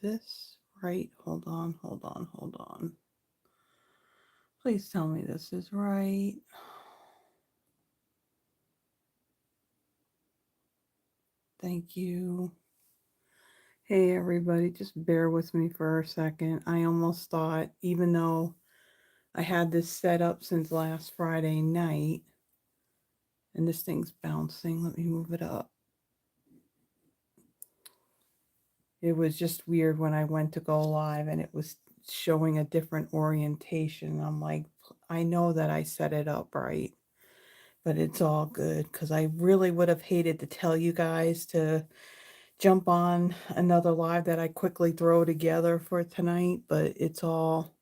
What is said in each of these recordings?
this right? Hold on, hold on, hold on. Please tell me this is right. Thank you. Hey everybody, just bear with me for a second. I almost thought, even though I had this set up since last Friday night, and this thing's bouncing, let me move it up. It was just weird when I went to go live and it was showing a different orientation. I'm like, I know that I set it up right, but it's all good because I really would have hated to tell you guys to jump on another live that I quickly throw together for tonight, but it's all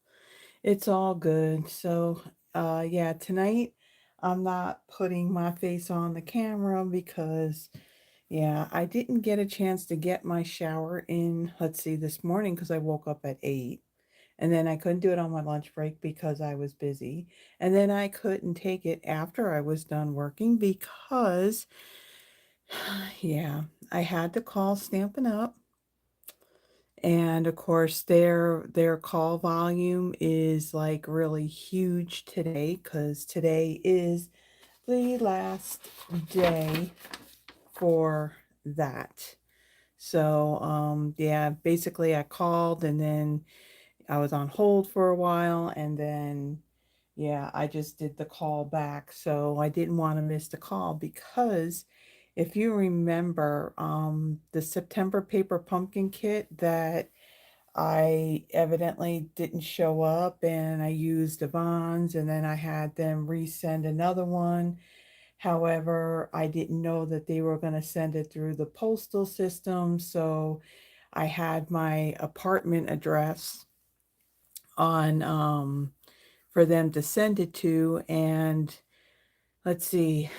good. So yeah, tonight I'm not putting my face on the camera because yeah, I didn't get a chance to get my shower in, let's see, this morning because I woke up at 8. And then I couldn't do it on my lunch break because I was busy. And then I couldn't take it after I was done working because, yeah, I had to call Stampin' Up. And of course, their call volume is like really huge today because today is the last day for that. So, yeah, basically I called and then I was on hold for a while and then, yeah, I just did the call back. So I didn't want to miss the call because if you remember, the September paper pumpkin kit that I evidently didn't show up and I used Yvonne's and then I had them resend another one. However, I didn't know that they were going to send it through the postal system. So I had my apartment address on for them to send it to. And let's see,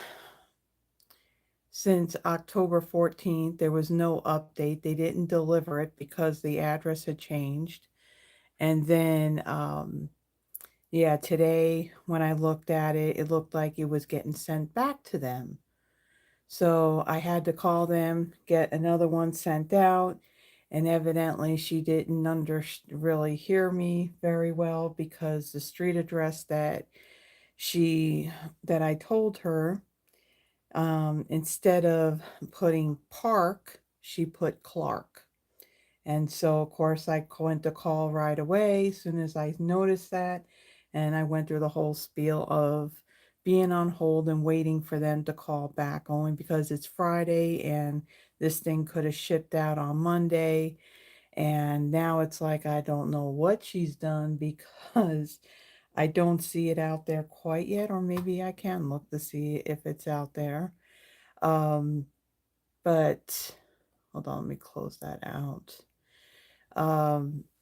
since October 14th, there was no update. They didn't deliver it because the address had changed. And then, yeah, today when I looked at it, it looked like it was getting sent back to them. So I had to call them, get another one sent out, and evidently she didn't really hear me very well because the street address she that I told her, instead of putting Park, she put Clark. And so, of course, I went to call right away as soon as I noticed that. And I went through the whole spiel of being on hold and waiting for them to call back, only because it's Friday and this thing could have shipped out on Monday. And now it's like I don't know what she's done because I don't see it out there quite yet, or maybe I can look to see if it's out there. Um, but hold on, let me close that out.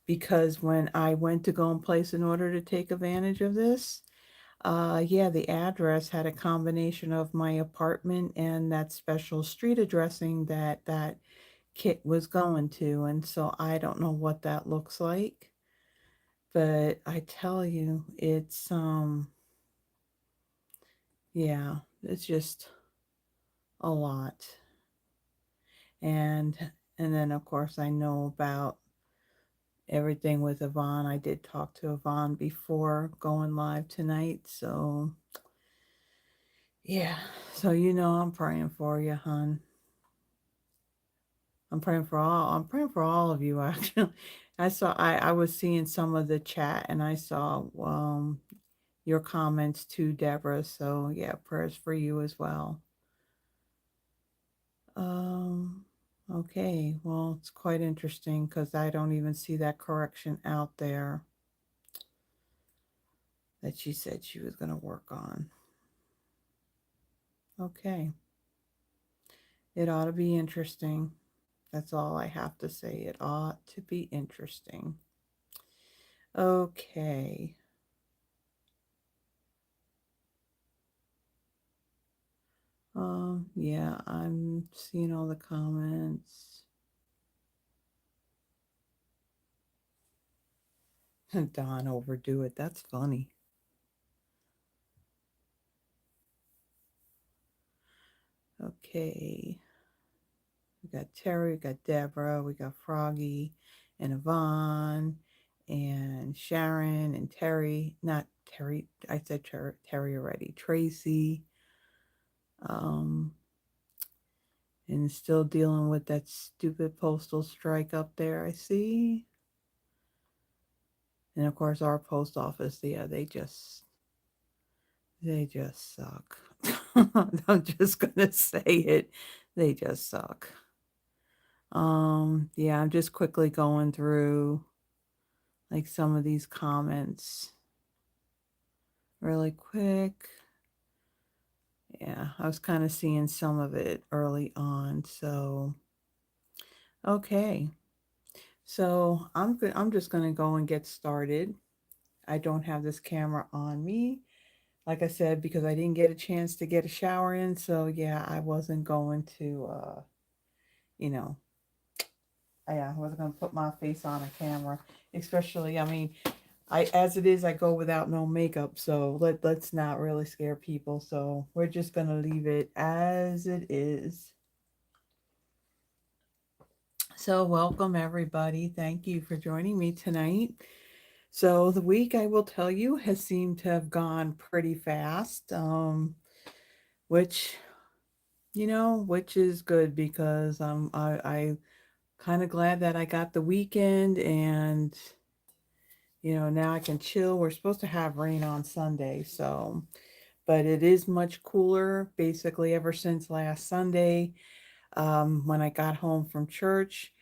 Because when I went to go and place an order to take advantage of this, yeah, the address had a combination of my apartment and that special street addressing that kit was going to. And so I don't know what that looks like. But I tell you, yeah, it's just a lot. And and then of course I know about everything with Yvonne. I did talk to Yvonne before going live tonight. So, yeah. So, I'm praying for you, hon. I'm praying for all of you, actually. I was seeing some of the chat and I saw your comments too, Deborah. So, yeah, prayers for you as well. Um, okay. Well, it's quite interesting because I don't even see that correction out there that she said she was going to work on. Okay. It ought to be interesting. That's all I have to say. It ought to be interesting. Okay. Yeah, I'm seeing all the comments. Don overdo it. That's funny. Okay. We got Terry, we got Deborah, we got Froggy, and Yvonne and Sharon and Terry. Not Terry, I said Terry already. Tracy. Um, and still dealing with that stupid postal strike up there, I see. And of course, our post office, yeah, they just suck. I'm just gonna say it. They just suck. Yeah, I'm just quickly going through like some of these comments really quick. Yeah, I was kind of seeing some of it early on. So, okay. So I'm good. I'm just gonna go and get started. I don't have this camera on me, like I said, because I didn't get a chance to get a shower in. So yeah, I wasn't going to, you know, yeah, I wasn't gonna put my face on a camera. Especially, I mean, I as it is, I go without no makeup. So let's not really scare people. So we're just gonna leave it as it is. So welcome everybody. Thank you for joining me tonight. So the week, I will tell you, has seemed to have gone pretty fast, which which is good because I kind of glad that I got the weekend and now I can chill. We're supposed to have rain on Sunday, so but it is much cooler basically ever since last Sunday. When I got home from church,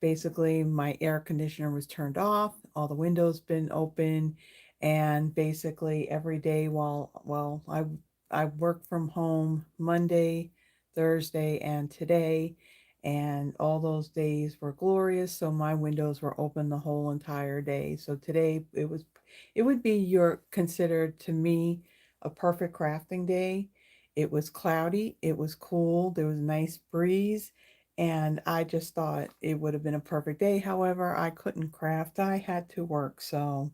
basically my air conditioner was turned off, all the windows been open, and basically every day I work from home Monday, Thursday, and today, and all those days were glorious. So my windows were open the whole entire day. So today it would be your considered to me a perfect crafting day. It was cloudy, it was cool, there was a nice breeze, and I just thought it would have been a perfect day. However, I couldn't craft, I had to work. So,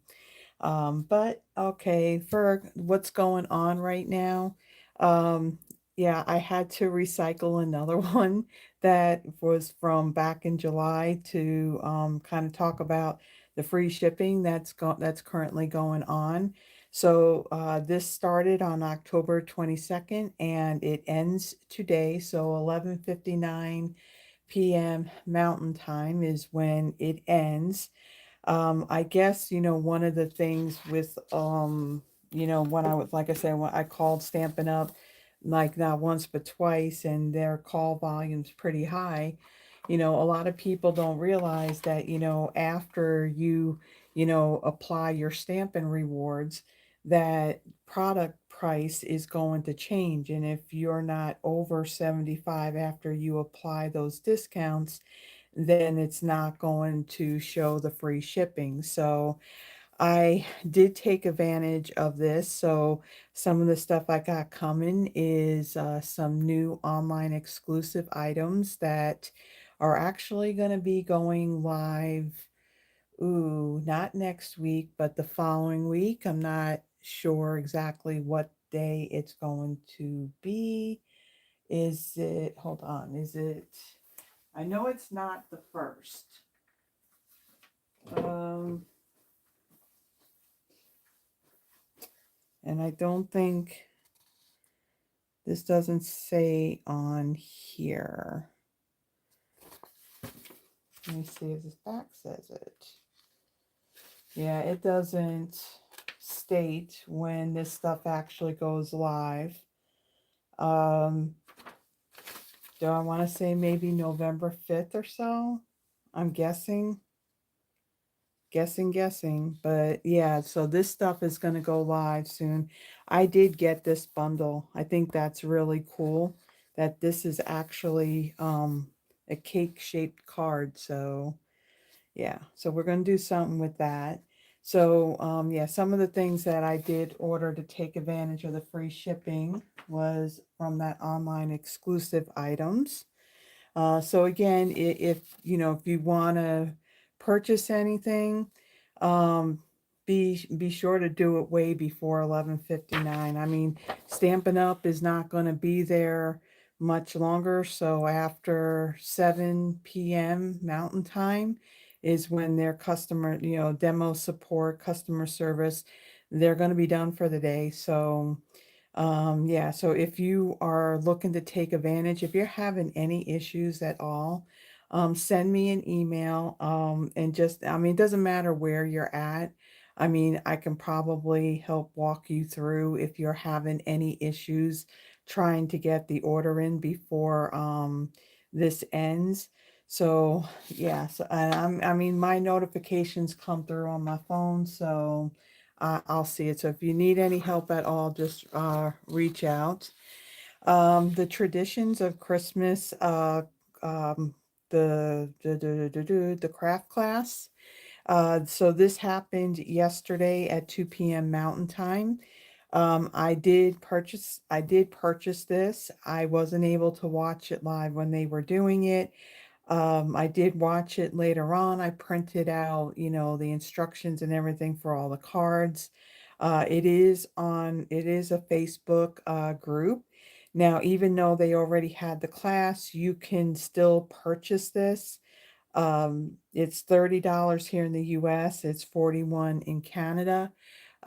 but okay, for what's going on right now, um, yeah, I had to recycle another one that was from back in July to kind of talk about the free shipping that's currently going on. So this started on October 22nd and it ends today. So 11:59 p.m. Mountain Time is when it ends. I guess, one of the things with, when I was, like I said, when I called Stampin' Up, like not once but twice, and their call volume's pretty high, a lot of people don't realize that, after apply your Stampin' Rewards, that product price is going to change. And if you're not over 75 after you apply those discounts, then it's not going to show the free shipping. So I did take advantage of this. So some of the stuff I got coming is some new online exclusive items that are actually going to be going live. Ooh, not next week, but the following week. I'm not sure exactly what day it's going to be. Is it, hold on, is it, I know it's not the first. Um, and I don't think this doesn't say on here. Let me see if this back says it. Yeah, it doesn't state when this stuff actually goes live. Um, do I want to say maybe November 5th or so? I'm guessing, but yeah, so this stuff is going to go live soon. I did get this bundle. I think that's really cool that this is actually a cake shaped card. So yeah, so we're going to do something with that. So yeah, some of the things that I did order to take advantage of the free shipping was from that online exclusive items. So again, if you want to purchase anything, um, be sure to do it way before 11:59. I mean, Stampin' Up is not going to be there much longer. So after 7 p.m. Mountain Time, is when their customer, demo support, customer service, they're going to be done for the day. So, yeah, so if you are looking to take advantage, if you're having any issues at all, send me an email. And just, I mean, it doesn't matter where you're at. I mean, I can probably help walk you through if you're having any issues trying to get the order in before this ends. So, yeah, so I mean, my notifications come through on my phone, so I'll see it. So if you need any help at all, just reach out. The traditions of Christmas, um, the craft class. So this happened yesterday at 2 p.m. Mountain Time. I did purchase this. I wasn't able to watch it live when they were doing it. I did watch it later on. I printed out, the instructions and everything for all the cards. It is a Facebook group. Now, even though they already had the class, you can still purchase this. It's $30 here in the US, it's 41 in Canada.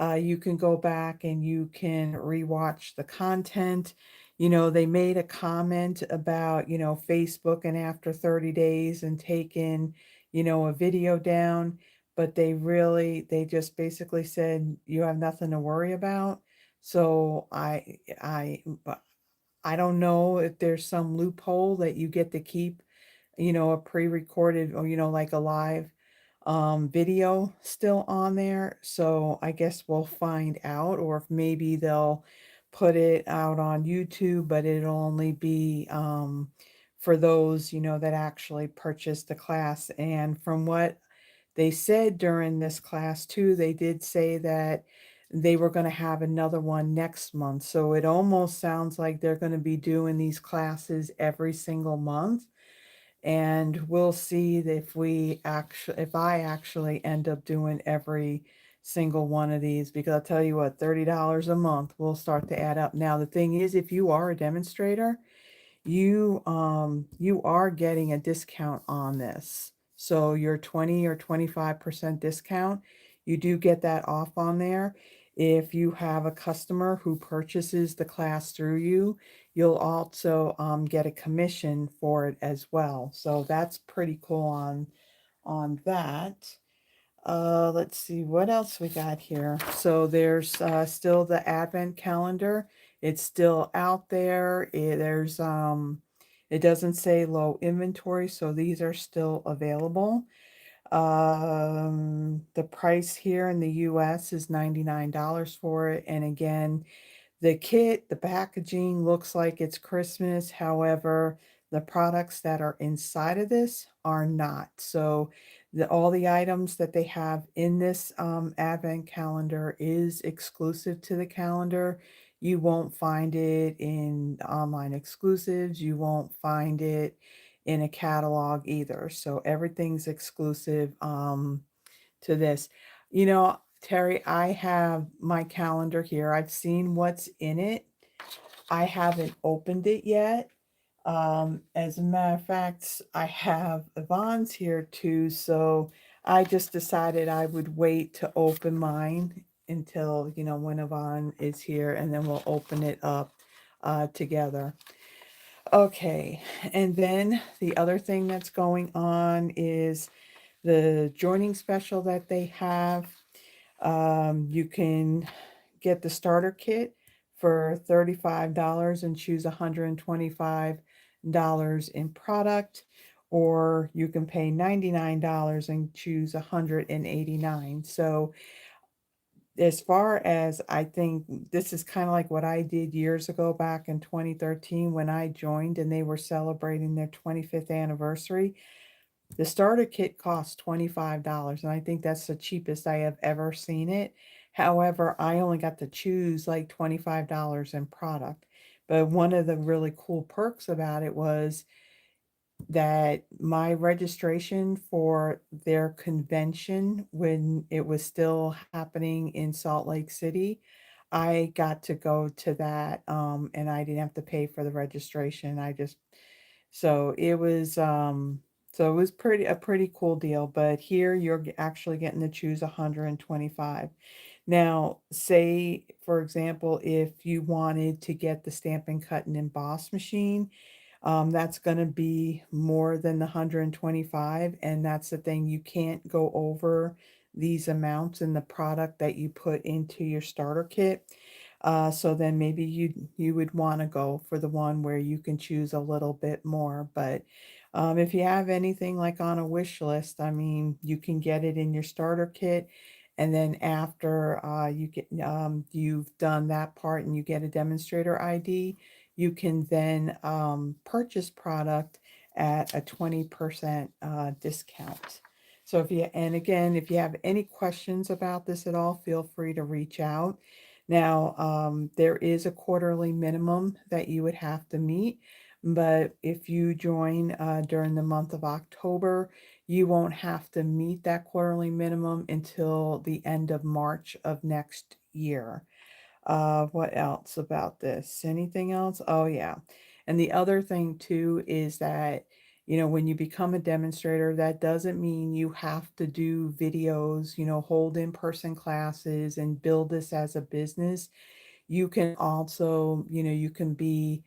You can go back and you can rewatch the content. They made a comment about, Facebook and after 30 days and taking, a video down, but they just basically said you have nothing to worry about. So I don't know if there's some loophole that you get to keep, a pre-recorded or, like a live video still on there. So I guess we'll find out, or if maybe they'll put it out on YouTube, but it'll only be for those, that actually purchased the class. And from what they said during this class too, they did say that they were going to have another one next month. So it almost sounds like they're going to be doing these classes every single month, and we'll see if I actually end up doing every single one of these, because I'll tell you what, $30 a month will start to add up. Now the thing is, if you are a demonstrator, you are getting a discount on this. So your 20 or 25% discount, you do get that off on there. If you have a customer who purchases the class through you, you'll also get a commission for it as well. So that's pretty cool on that. Let's see what else we got here. So there's still the advent calendar. It's still out there. It doesn't say low inventory, so these are still available. The price here in the US is $99 for it. And again, the kit, the packaging looks like it's Christmas. However, the products that are inside of this are not. So all the items that they have in this advent calendar is exclusive to the calendar. You won't find it in online exclusives. You won't find it in a catalog either. So everything's exclusive to this. Terry, I have my calendar here. I've seen what's in it. I haven't opened it yet. As a matter of fact, I have Yvonne's here too, so I just decided I would wait to open mine until, when Yvonne is here, and then we'll open it up together. Okay, and then the other thing that's going on is the joining special that they have. You can get the starter kit for $35 and choose $125 in product, or you can pay $99 and choose $189. So as far as, I think this is kind of like what I did years ago back in 2013 when I joined and they were celebrating their 25th anniversary. The starter kit costs $25, and I think that's the cheapest I have ever seen it. However, I only got to choose like $25 in product. But one of the really cool perks about it was that my registration for their convention, when it was still happening in Salt Lake City, I got to go to that, and I didn't have to pay for the registration. So it was So it was a pretty cool deal, but here you're actually getting to choose 125. Now, say, for example, if you wanted to get the Stampin' Cut and Emboss machine, that's going to be more than the 125, and that's the thing, you can't go over these amounts in the product that you put into your starter kit. So then maybe you would want to go for the one where you can choose a little bit more. But if you have anything like on a wish list, I mean, you can get it in your starter kit, and then after you've done that part and you get a demonstrator ID, you can then purchase product at a 20% discount. So and again, if you have any questions about this at all, feel free to reach out. Now, there is a quarterly minimum that you would have to meet, but if you join during the month of October, you won't have to meet that quarterly minimum until the end of March of next year. What else about this? Anything else? Oh, yeah. And the other thing too is that, when you become a demonstrator, that doesn't mean you have to do videos, hold in-person classes and build this as a business. You can also, you can be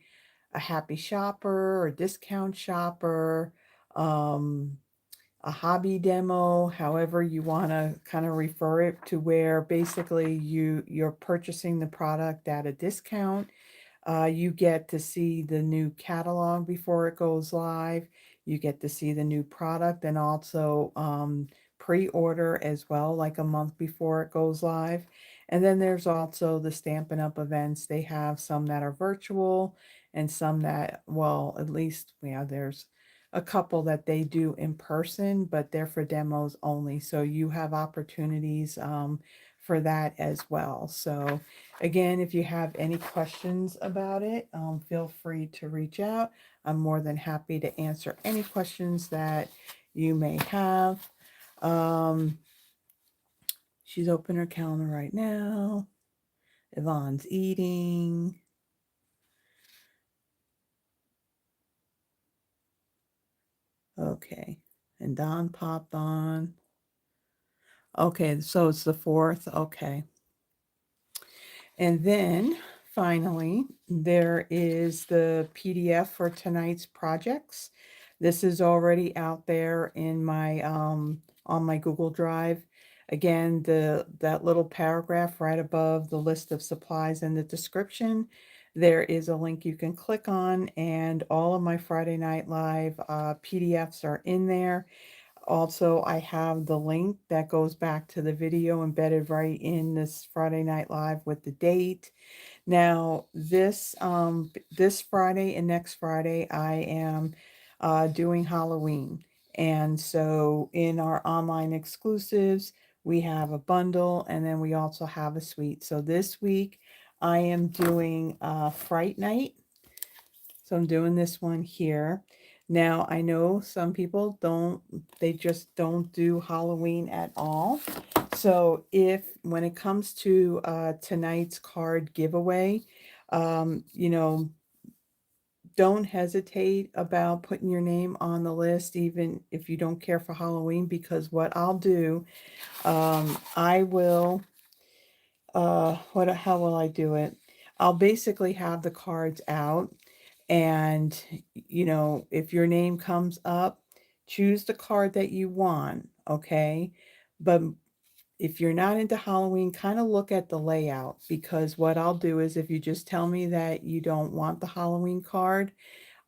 a happy shopper or discount shopper, um, a hobby demo, however you want to kind of refer it, to where basically you're purchasing the product at a discount. You get to see the new catalog before it goes live. You get to see the new product, and also pre-order as well, like a month before it goes live. And then there's also the Stampin' Up! Events. They have some that are virtual and some that, well, at least, yeah, there's a couple that they do in person, but they're for demos only. So you have opportunities for that as well. So again, if you have any questions about it, feel free to reach out. I'm more than happy to answer any questions that you may have. Um, she's opening her calendar right now. Yvonne's eating. Okay. And Don popped on. Okay, so it's the 4th. Okay. And then finally, there is the PDF for tonight's projects. This is already out there in my on my Google Drive. Again, that little paragraph right above the list of supplies in the description, there is a link you can click on, and all of my Friday Night Live PDFs are in there. Also, I have the link that goes back to the video embedded right in this Friday Night Live with the date. Now, this Friday and next Friday, I am doing Halloween. And so in our online exclusives, we have a bundle, and then we also have a suite. So this week, I am doing Fright Night. So I'm doing this one here. Now, I know some people they just don't do Halloween at all. So when it comes to tonight's card giveaway, you know, don't hesitate about putting your name on the list, even if you don't care for Halloween, because what I'll do, I will, how will I do it? I'll basically have the cards out, and, if your name comes up, choose the card that you want, okay? But if you're not into Halloween, kind of look at the layout, because what I'll do is, if you just tell me that you don't want the Halloween card,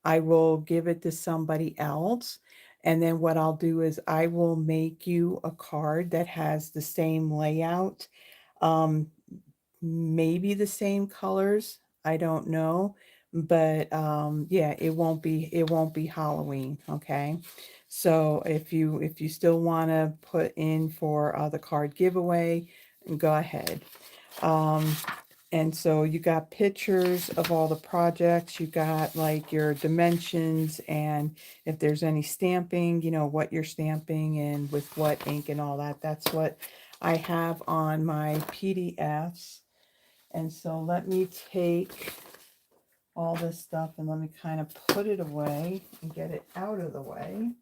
I will give it to somebody else. And then what I'll do is I will make you a card that has the same layout. Um, Maybe the same colors, I don't know, but yeah, it won't be Halloween, okay? So if you still want to put in for the card giveaway, go ahead. um and so you got pictures of all the projects, you got like your dimensions, and if there's any stamping, what you're stamping and with what ink and all that. That's what I have on my PDFs. And so let me take all this stuff and let me kind of put it away and get it out of the way.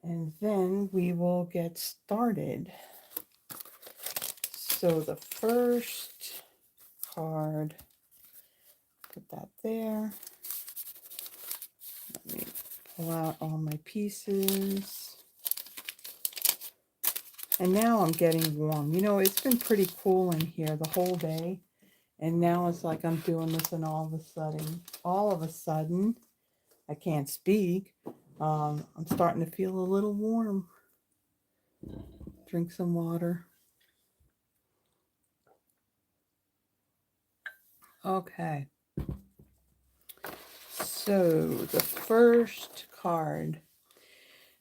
And then we will get started. So the first card, put that there. Let me pull out all my pieces. And now I'm getting warm. You know, it's been pretty cool in here the whole day. And now it's like I'm doing this and all of a sudden, I can't speak. I'm starting to feel a little warm. Drink some water. Okay. So the first card.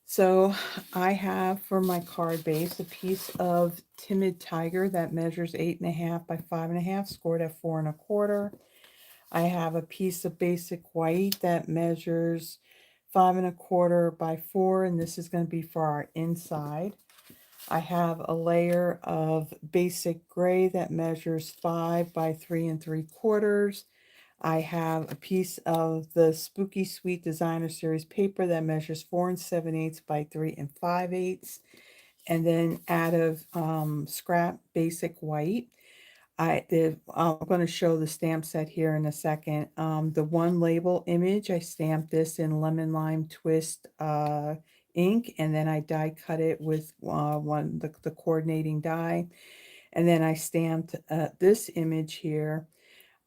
So I have for my card base a piece of Timid Tiger that measures 8.5 by 5.5, scored at 4.25. I have a piece of basic white that measures 5.25 by 4, and this is going to be for our inside. I have a layer of basic gray that measures 5 by 3.75. I have a piece of the Spooky Sweet Designer Series paper that measures 4 7/8 by 3 5/8. And then out of scrap basic white, I'm going to show the stamp set here in a second. The one label image, I stamped this in lemon lime twist ink, and then I die cut it with the coordinating die. And then I stamped this image here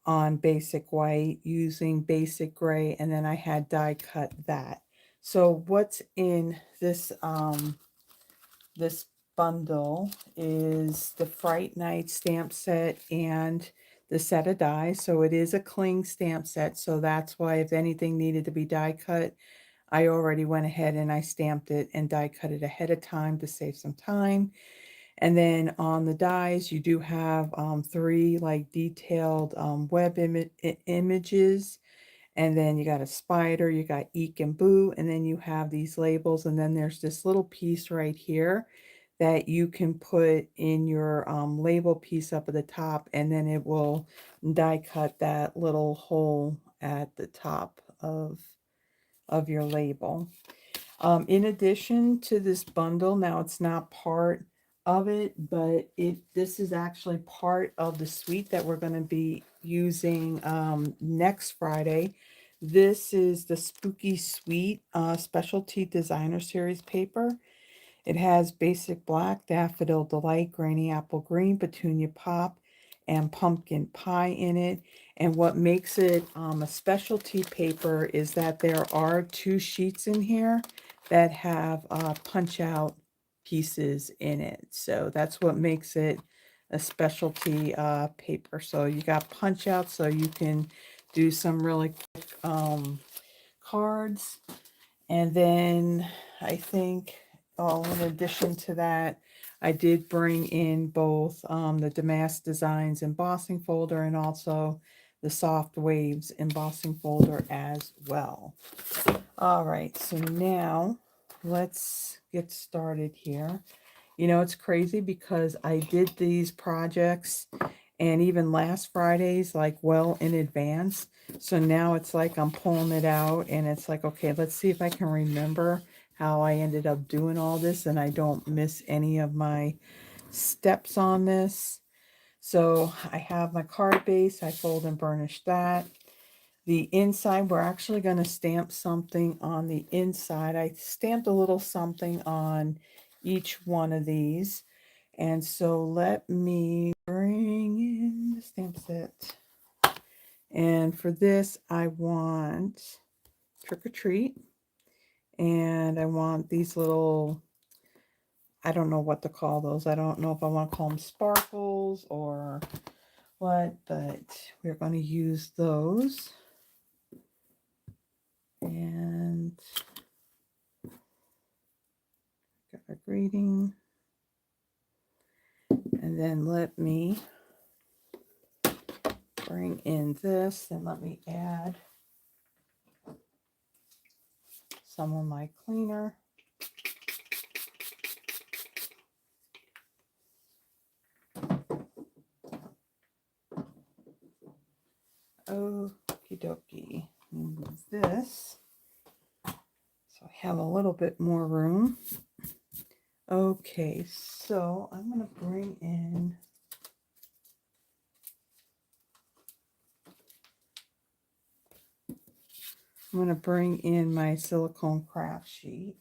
on basic white using basic gray, and then I had die cut that. So what's in this bundle is the Fright Night stamp set and the set of dies. So it is a cling stamp set, so that's why if anything needed to be die cut, I already went ahead and I stamped it and die cut it ahead of time to save some time. And then on the dies, you do have 3 like detailed web images. And then you got a spider, you got Eek and Boo, and then you have these labels. And then there's this little piece right here that you can put in your label piece up at the top, and then it will die cut that little hole at the top of your label. In addition to this bundle, now it's not part of it, but this is actually part of the suite that we're going to be using next Friday. This is the Spooky Sweet Specialty Designer Series paper. It has basic black, daffodil delight, granny apple green, petunia pop, and pumpkin pie in it. And what makes it a specialty paper is that there are 2 sheets in here that have punch out pieces in it. So that's what makes it a specialty paper. So you got punch out so you can do some really quick cards. And then I think, in addition to that, I did bring in both the Damask Designs embossing folder and also the Soft Waves embossing folder as well. All right, so now let's get started here. You know, it's crazy because I did these projects and even last Friday's like well in advance. So now it's like I'm pulling it out and it's like, okay, let's see if I can remember how I ended up doing all this and I don't miss any of my steps on this. So I have my card base. I fold and burnish that. The inside, we're actually going to stamp something on the inside. I stamped a little something on each one of these. And so let me bring in the stamp set. And for this, I want Trick or Treat. And I want these little, I don't know what to call those. I don't know if I want to call them sparkles or what, but we're going to use those. And got our greeting. And then let me bring in this and let me add some of my cleaner. Okie dokie. Move this. So I have a little bit more room. Okay, so I'm going to bring in my silicone craft sheet.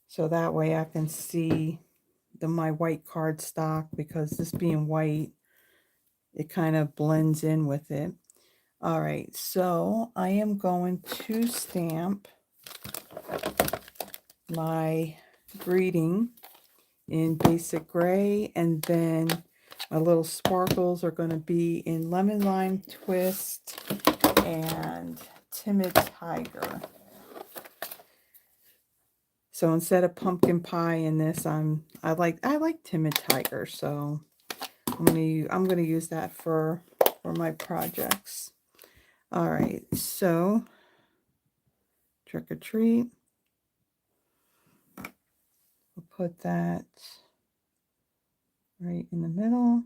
So that way I can see my white cardstock, because this being white, it kind of blends in with it. All right, so I am going to stamp my greeting in basic gray, and then my little sparkles are going to be in lemon lime twist and timid tiger. So instead of pumpkin pie in this, I like timid tiger, so I'm gonna use that for my projects. All right, so trick or treat. We'll put that right in the middle.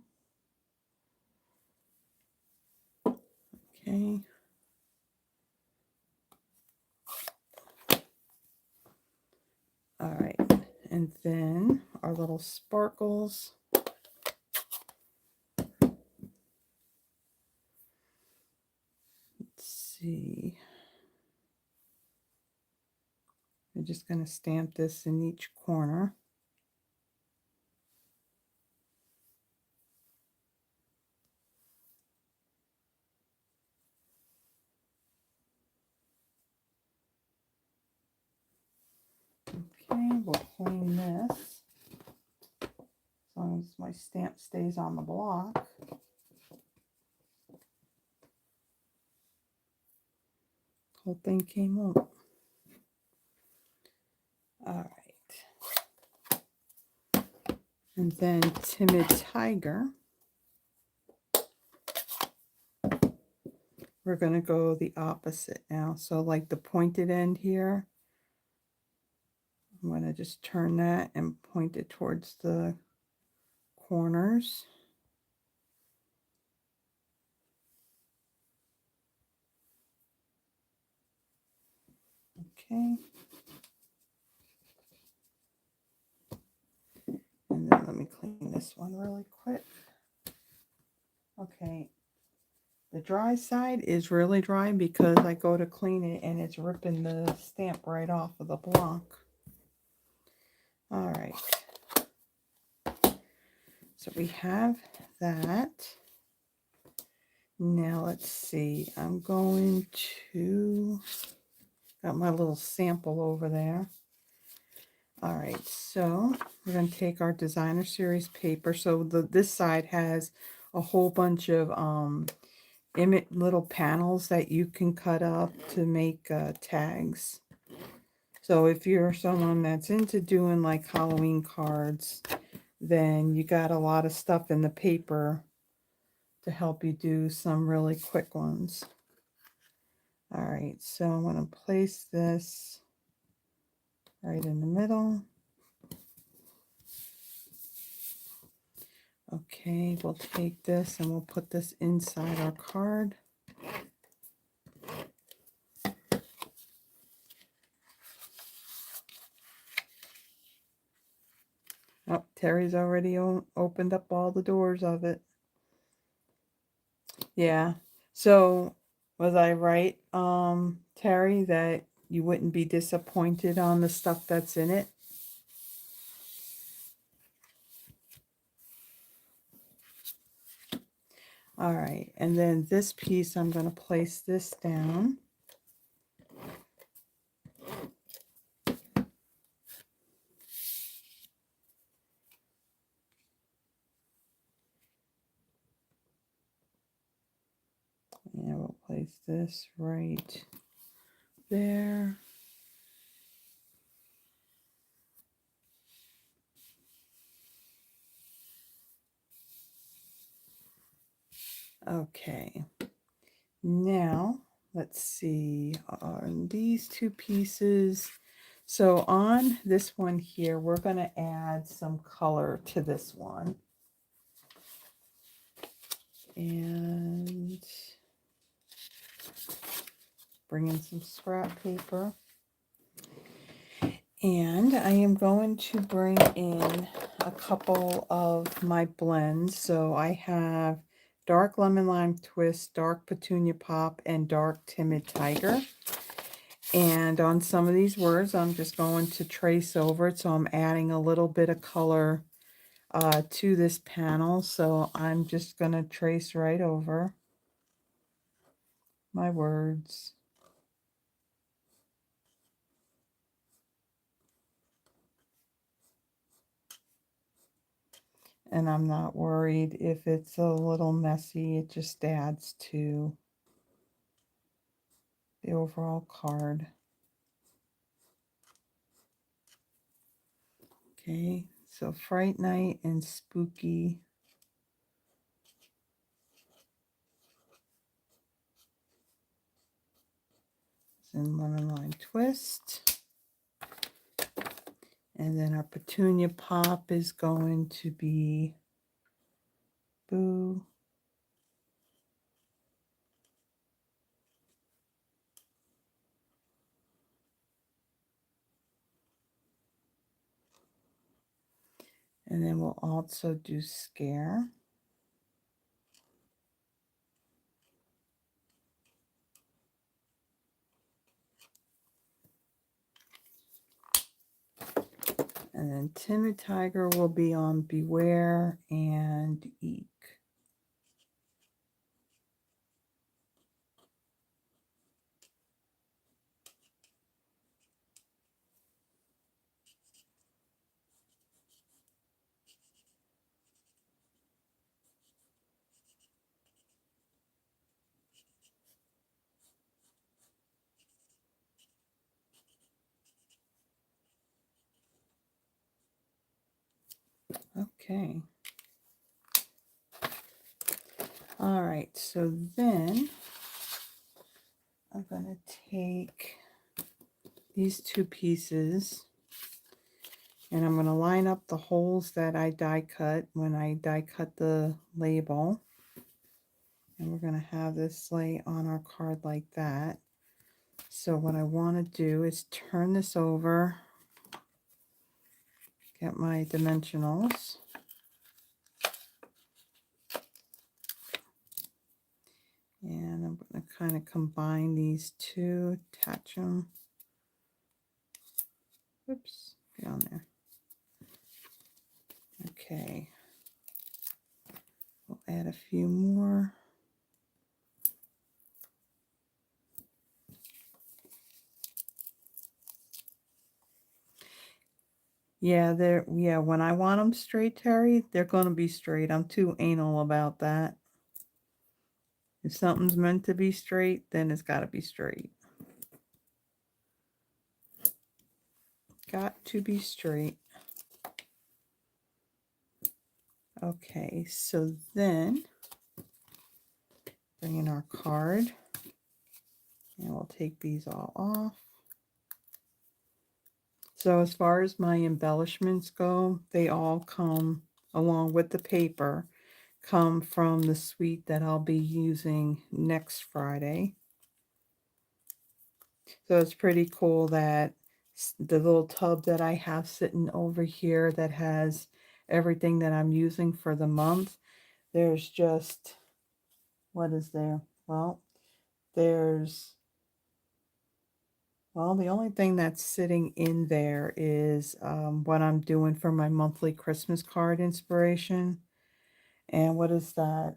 Okay. All right, and then our little sparkles. Let's see. I'm just going to stamp this in each corner. Okay, we'll clean this as long as my stamp stays on the block. Whole thing came up. All right. And then Timid Tiger. We're going to go the opposite now. So like the pointed end here, I'm going to just turn that and point it towards the corners. Okay. And then let me clean this one really quick. Okay. The dry side is really dry because I go to clean it and it's ripping the stamp right off of the block. All right. So we have that. Now let's see. I'm going to... Got my little sample over there. All right, so we're going to take our designer series paper. So this side has a whole bunch of little panels that you can cut up to make tags. So if you're someone that's into doing like Halloween cards, then you got a lot of stuff in the paper to help you do some really quick ones. All right, so I'm going to place this right in the middle. Okay, we'll take this and we'll put this inside our card. Oh, Terry's already opened up all the doors of it. Yeah. So was I right, Terry, that you wouldn't be disappointed on the stuff that's in it? All right, and then this piece, I'm going to place this down. And we'll place this right there. Okay, now let's see on these two pieces. So on this one here, we're going to add some color to this one. And bring in some scrap paper. And I am going to bring in a couple of my blends. So I have Dark Lemon Lime Twist, Dark Petunia Pop, and Dark Timid Tiger. And on some of these words, I'm just going to trace over it. So I'm adding a little bit of color to this panel. So I'm just going to trace right over my words. And I'm not worried if it's a little messy. It just adds to the overall card. Okay, so Fright Night and Spooky. And Lemon Lime Twist. And then our Petunia Pop is going to be Boo. And then we'll also do Scare. And then Timid Tiger will be on Beware and Eek. Okay. All right, so then I'm going to take these two pieces and I'm going to line up the holes that I die cut when I die cut the label. And we're going to have this lay on our card like that. So what I want to do is turn this over, get my dimensionals. And I'm going to kind of combine these two, attach them. Oops, get on there. Okay. We'll add a few more. Yeah, when I want them straight, Terry, they're going to be straight. I'm too anal about that. If something's meant to be straight, then it's got to be straight. Got to be straight. Okay, so then bring in our card and we'll take these all off. So as far as my embellishments go, they all come along with the paper, come from the suite that I'll be using next Friday. So it's pretty cool that the little tub that I have sitting over here that has everything that I'm using for the month, there's just, what is there? Well, the only thing that's sitting in there is what I'm doing for my monthly Christmas card inspiration. And what is that?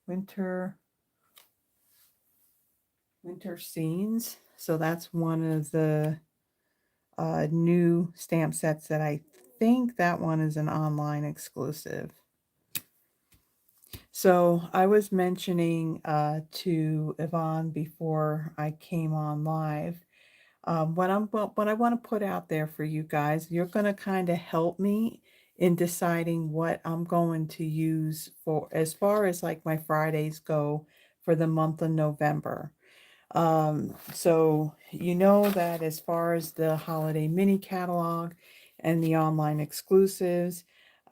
Winter Scenes. So that's one of the new stamp sets that I think that one is an online exclusive. So I was mentioning to Yvonne before I came on live, what I want to put out there for you guys. You're going to kind of help me in deciding what I'm going to use for as far as like my Fridays go for the month of November. So you know that as far as the holiday mini catalog and the online exclusives,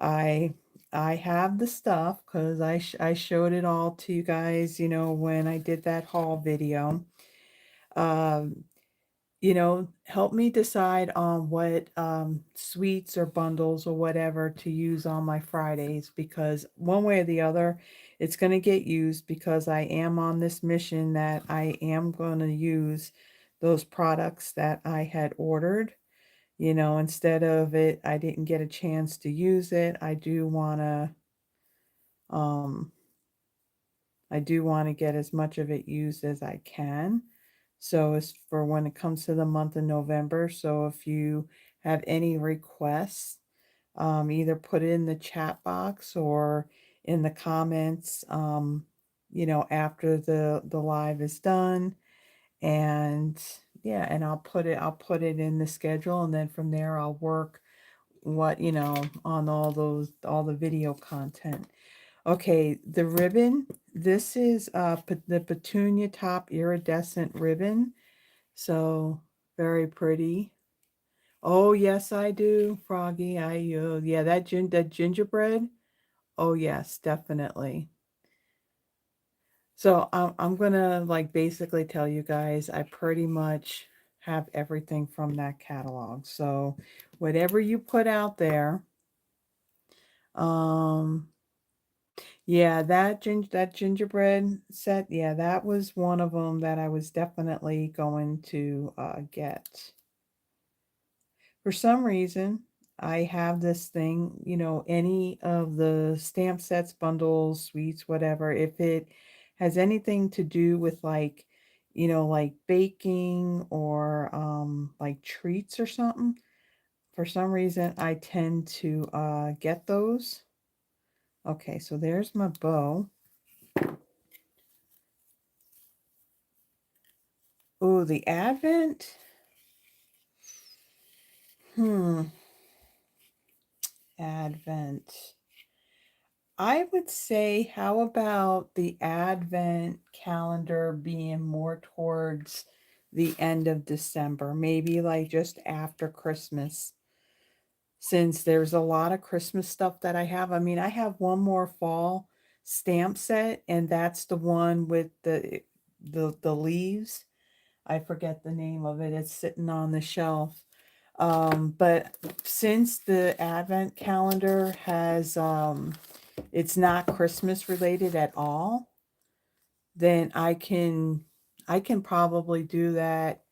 I have the stuff because I showed it all to you guys, when I did that haul video. Um, you know, help me decide on what sweets or bundles or whatever to use on my Fridays, because one way or the other, it's going to get used, because I am on this mission that I am going to use those products that I had ordered. You know, instead of it, I didn't get a chance to use it. Um, I do want to get as much of it used as I can. So it's for when it comes to the month of November. So if you have any requests, either put it in the chat box or in the comments, you know, after the live is done. And yeah, and I'll put it in the schedule, and then from there I'll work what, you know, on all the video content. Okay, the ribbon. This is the Petunia Top Iridescent Ribbon. So, very pretty. Oh, yes, I do, Froggy. Yeah, that gingerbread. Oh, yes, definitely. So, I'm gonna, like, basically tell you guys, I pretty much have everything from that catalog. So, whatever you put out there, um, yeah, that gingerbread set, yeah, that was one of them that I was definitely going to get. For some reason, I have this thing, you know, any of the stamp sets, bundles, sweets, whatever, if it has anything to do with, like, you know, like baking or like treats or something, for some reason I tend to get those. Okay, so there's my bow. Oh, the Advent. Advent. I would say, how about the Advent calendar being more towards the end of December, maybe like just after Christmas, since there's a lot of Christmas stuff that I have. I mean, I have one more fall stamp set, and that's the one with the leaves. I forget the name of it. It's sitting on the shelf. But since the Advent calendar has it's not Christmas related at all, then I can probably do that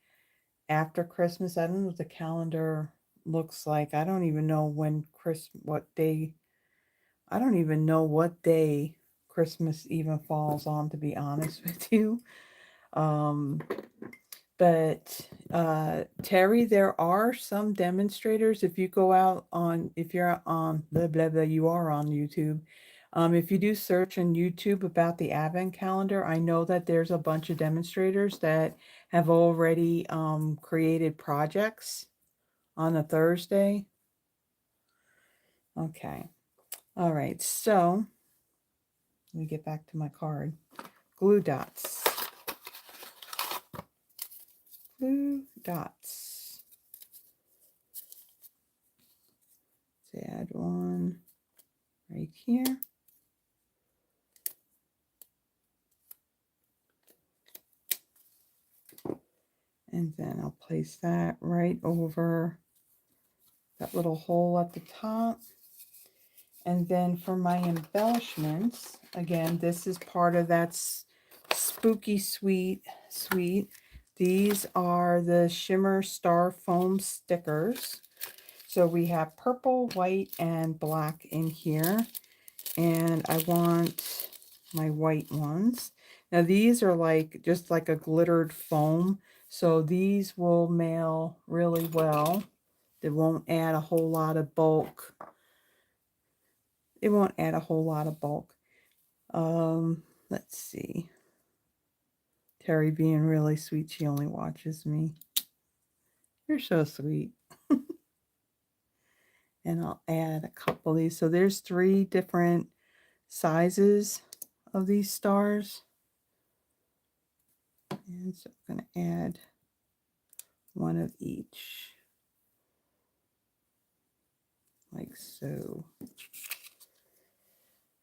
after Christmas. I don't know what the calendar looks like. I don't even know when what day. I don't even know what day Christmas even falls on, to be honest with you. Um, But Terry, there are some demonstrators. If you go out on, if you're on blah blah blah, you are on YouTube. If you do search on YouTube about the Advent calendar, I know that there's a bunch of demonstrators that have already created projects on a Thursday. Okay. All right. So let me get back to my card. Glue dots. Glue dots. Let's add one right here. And then I'll place that right over that little hole at the top. And then for my embellishments, again, this is part of that spooky suite. These are the Shimmer Star Foam stickers. So we have purple, white, and black in here. And I want my white ones. Now these are like just like a glittered foam, so these will mail really well. They won't add a whole lot of bulk. It won't add a whole lot of bulk. Let's see. Terry being really sweet. She only watches me. You're so sweet. And I'll add a couple of these. So there's 3 different sizes of these stars. And so I'm going to add one of each, like so.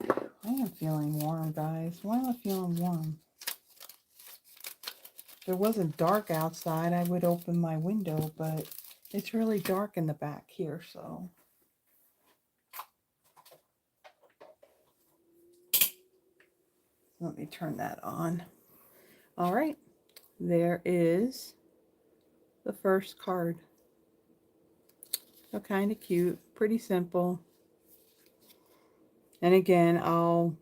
I am feeling warm, guys. Why am I feeling warm? If it wasn't dark outside, I would open my window, but it's really dark in the back here, so. Let me turn that on. All right, there is the first card. So kind of cute, pretty simple. And again, I'll,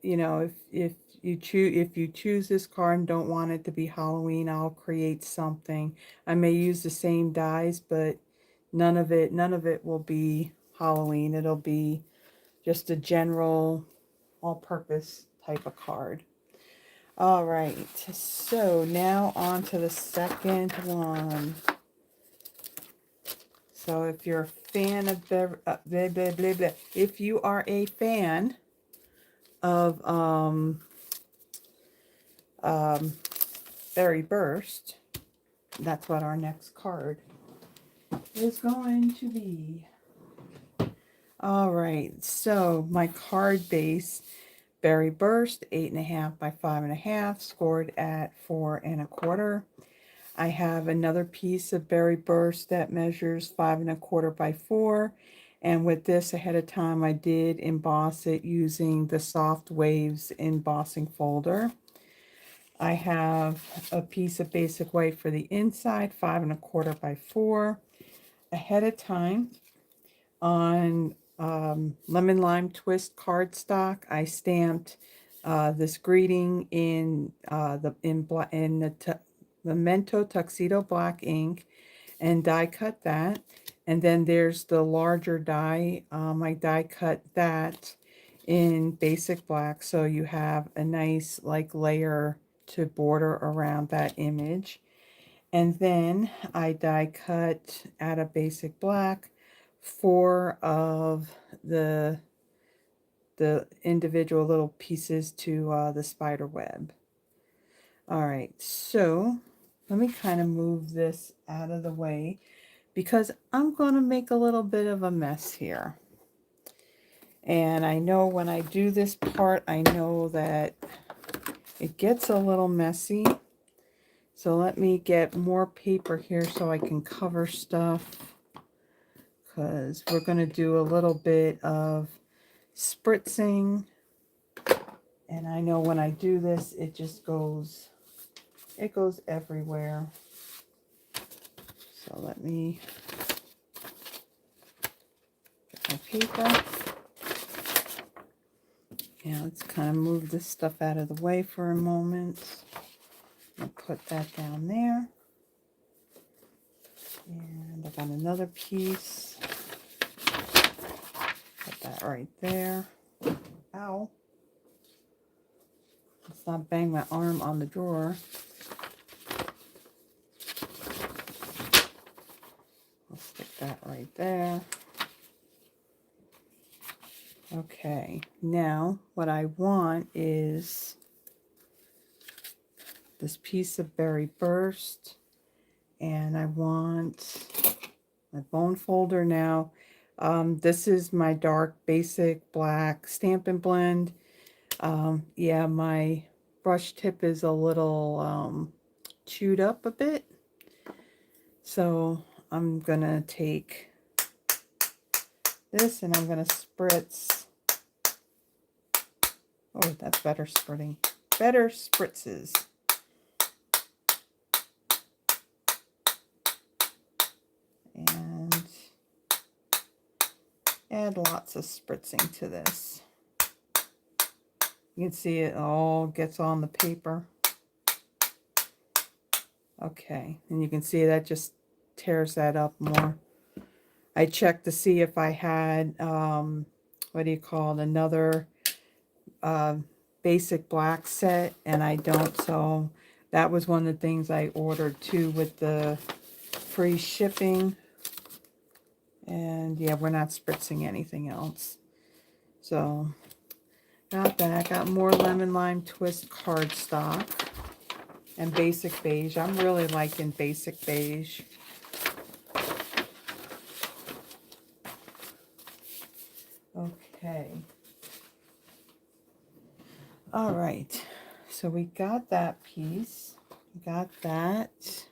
you know, if you choose this card and don't want it to be Halloween, I'll create something. I may use the same dies, but none of it will be Halloween. It'll be just a general all-purpose type of card. All right, so now on to the second one. So if you're a fan of if you are a fan of Berry Burst, that's what our next card is going to be. All right, so my card base, Berry Burst, 8.5 by 5.5, scored at 4 1/4. I have another piece of Berry Burst that measures 5 1/4 by 4. And with this ahead of time, I did emboss it using the Soft Waves embossing folder. I have a piece of basic white for the inside, 5 1/4 by 4. Ahead of time on Lemon Lime Twist cardstock, I stamped this greeting in the Memento Tuxedo Black ink and die cut that. And then there's the larger die. I die cut that in basic black, so you have a nice like layer to border around that image. And then I die cut out of basic black 4 of the individual little pieces to the spider web. All right, so let me kind of move this out of the way because I'm going to make a little bit of a mess here. And I know when I do this part, I know that it gets a little messy. So let me get more paper here so I can cover stuff, because we're going to do a little bit of spritzing. And I know when I do this, it just goes, it goes everywhere. So let me get my paper. Yeah, let's kind of move this stuff out of the way for a moment. I'll put that down there. And I got another piece. Put that right there. Ow. Let's not bang my arm on the drawer. I'll stick that right there. Okay, now what I want is this piece of Berry Burst, and I want my bone folder now. This is my dark basic black Stampin' Blend. Yeah, my brush tip is a little chewed up a bit, so I'm gonna take this and I'm gonna spritz. Oh, that's better spritting. Better spritzes. And add lots of spritzing to this. You can see it all gets on the paper. Okay, and you can see that just tears that up more. I checked to see if I had, what do you call it, another basic black set, and I don't, so that was one of the things I ordered too with the free shipping. And yeah, we're not spritzing anything else. So got that. Got more Lemon Lime Twist cardstock and basic beige. I'm really liking basic beige. Okay. All right. So we got that piece. got that.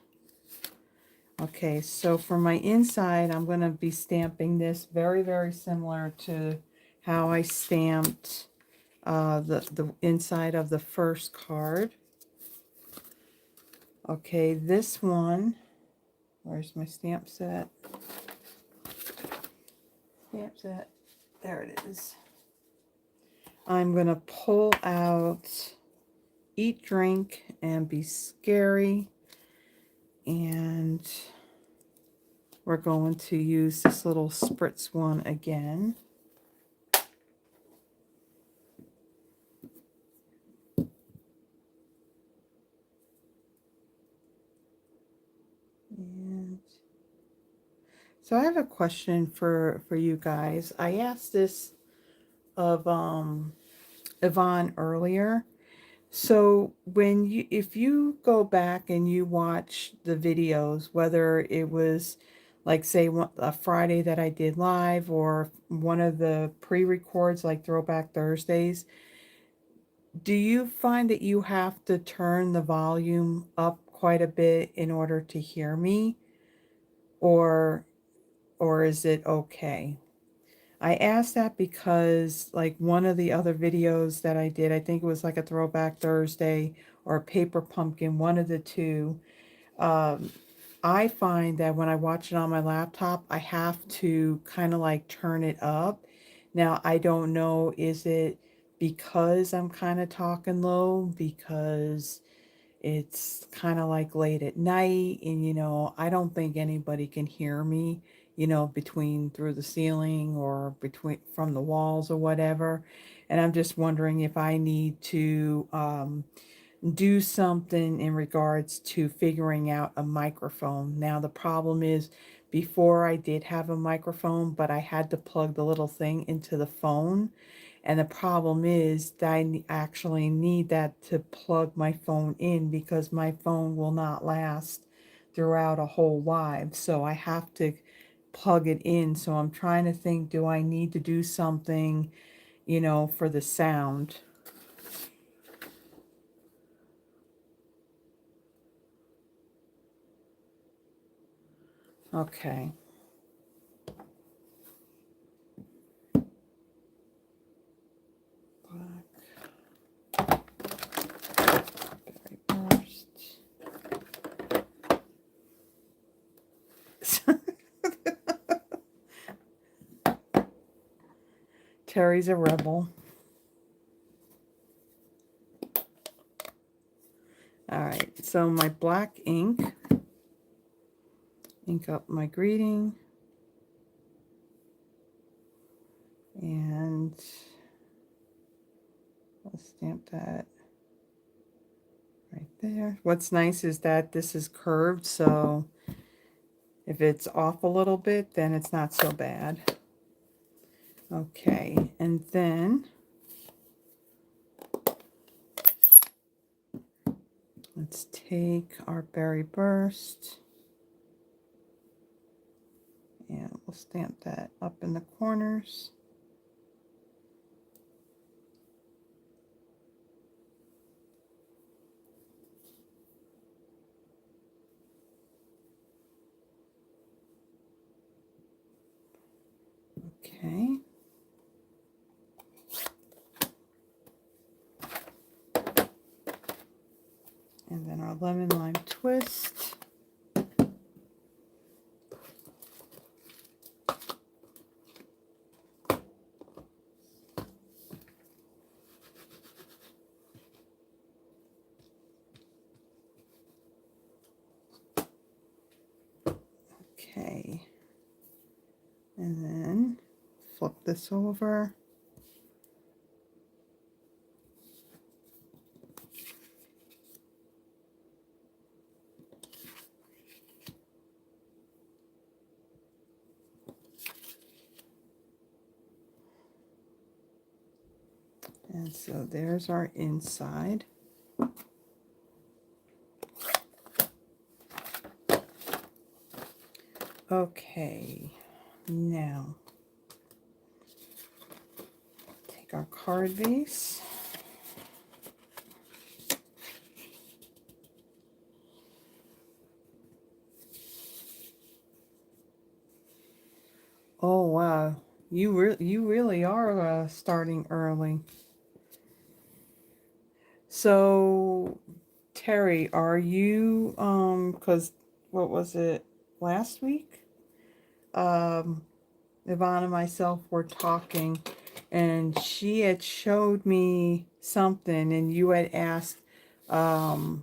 Okay, so for my inside, I'm going to be stamping this very, very similar to how I stamped the inside of the first card. Okay, this one, where's my stamp set? Stamp set, there it is. I'm going to pull out Eat, Drink, and Be Scary. And we're going to use this little spritz one again. And so I have a question for you guys. I asked this of Yvonne earlier. So when if you go back and you watch the videos, whether it was like say a Friday that I did live or one of the pre-records like Throwback Thursdays, do you find that you have to turn the volume up quite a bit in order to hear me, or is it okay? I asked that because like one of the other videos that I did, I think it was like a Throwback Thursday or a Paper Pumpkin, one of the two. I find that when I watch it on my laptop, I have to kind of like turn it up. Now, I don't know, is it because I'm kind of talking low, because it's kind of like late at night, and I don't think anybody can hear me, between through the ceiling or between from the walls or whatever. And I'm just wondering if I need to do something in regards to figuring out a microphone. Now, the problem is, before I did have a microphone, but I had to plug the little thing into the phone. And the problem is that I actually need that to plug my phone in, because my phone will not last throughout a whole live. So I have to plug it in. So I'm trying to think, do I need to do something, for the sound? Okay. Terry's a rebel. All right, so my black ink up my greeting, and I'll stamp that right there. What's nice is that this is curved, so if it's off a little bit, then it's not so bad. Okay, and then let's take our Berry Burst, and we'll stamp that up in the corners. Okay. And then our lemon lime twist. Okay. And then flip this over. And so there's our inside. Okay, now take our card base. Oh wow, you really are starting early. So Terry, are you because what was it last week? Yvonne and myself were talking, and she had showed me something, and you had asked about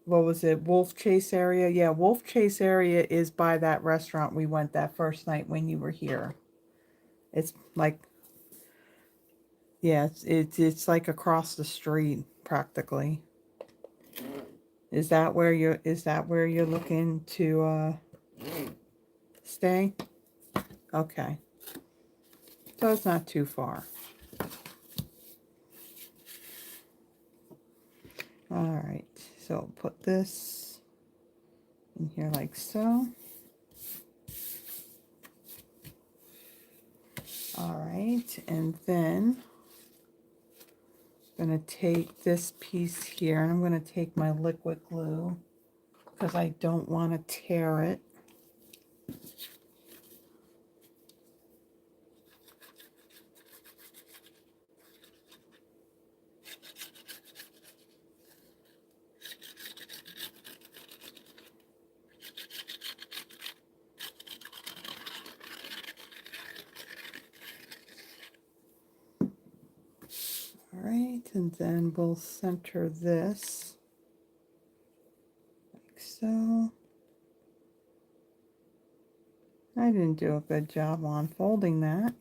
what was it, Wolf Chase area? Yeah, Wolf Chase area is by that restaurant we went that first night when you were here. It's like, yeah, it's like across the street practically. Is that where you're looking to stay? Okay. So it's not too far. All right. So put this in here like so. All right. And then I'm going to take this piece here and I'm going to take my liquid glue because I don't want to tear it. All right, and then we'll center this like so. I didn't do a good job on folding that.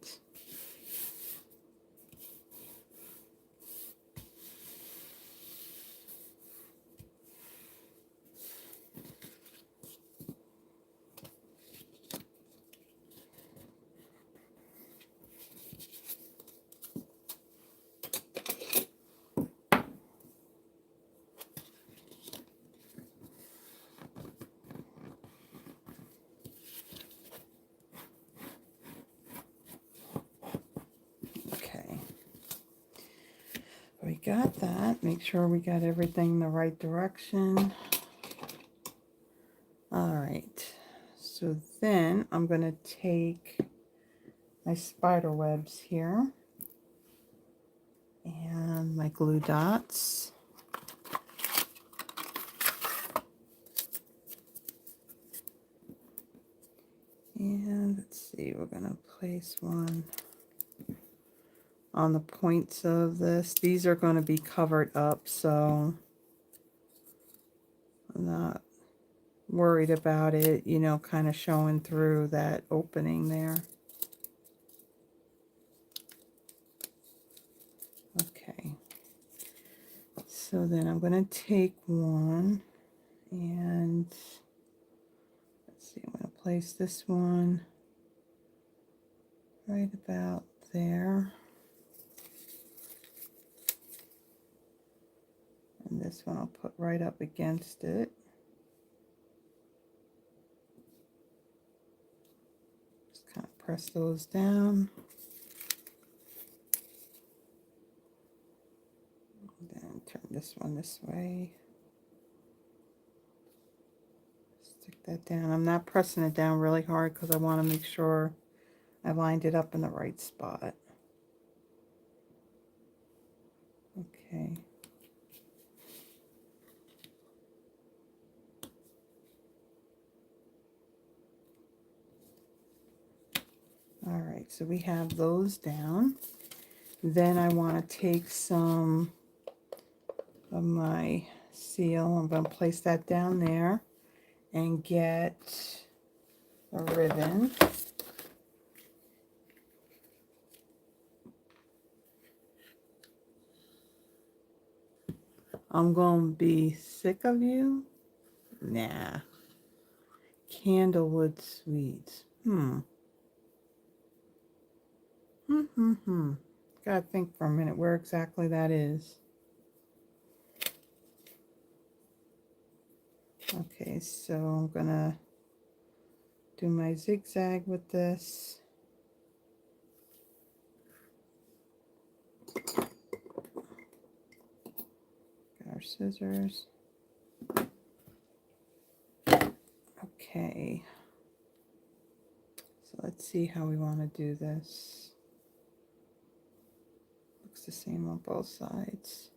Okay, we got that. Make sure we got everything in the right direction. All right, so then I'm going to take my spider webs here and my glue dots. And let's see, we're going to place one on the points of this. These are going to be covered up, so I'm not worried about it, you know, kind of showing through that opening there. Okay. So then I'm going to take one and let's see, I'm going to place this one right about there. And this one I'll put right up against it. Just kind of press those down. And then turn this one this way. Stick that down. I'm not pressing it down really hard because I want to make sure I lined it up in the right spot. Okay. All right, so we have those down. Then I want to take some of my seal. I'm going to place that down there and get a ribbon. I'm going to be sick of you. Nah. Candlewood sweets. Gotta think for a minute where exactly that is. Okay, so I'm gonna do my zigzag with this. Got our scissors. Okay. So let's see how we want to do this. Looks the same on both sides.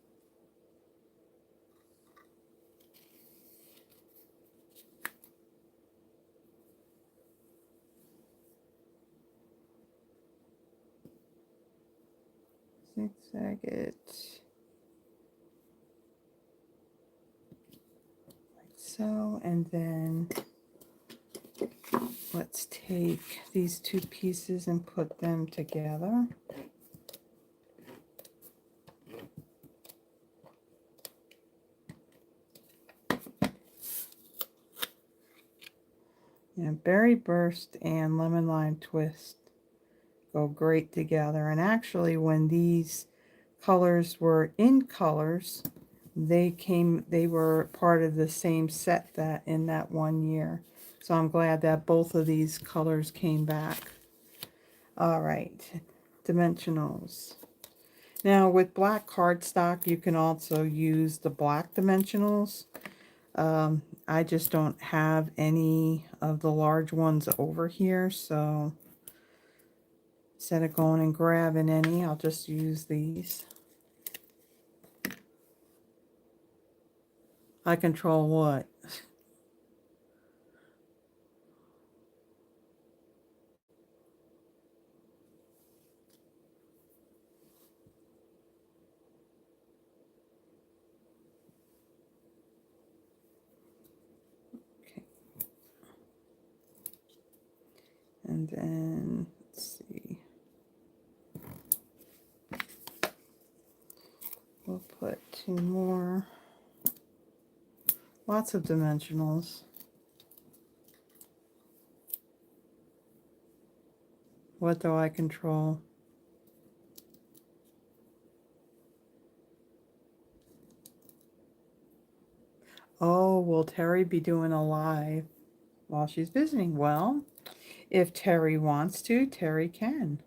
Zigzag it like so, and then let's take these two pieces and put them together. Yeah, Berry Burst and Lemon Lime Twist go great together. And actually, when these colors were in colors, they were part of the same set that in that one year. So I'm glad that both of these colors came back. All right, dimensionals. Now with black cardstock, you can also use the black dimensionals. I just don't have any of the large ones over here, so instead of going and grabbing any, I'll just use these. I control what? Okay. And then, let's see. We'll put two more. Lots of dimensionals. What do I control? Oh, will Terry be doing a live while she's visiting? Well, if Terry wants to, Terry can.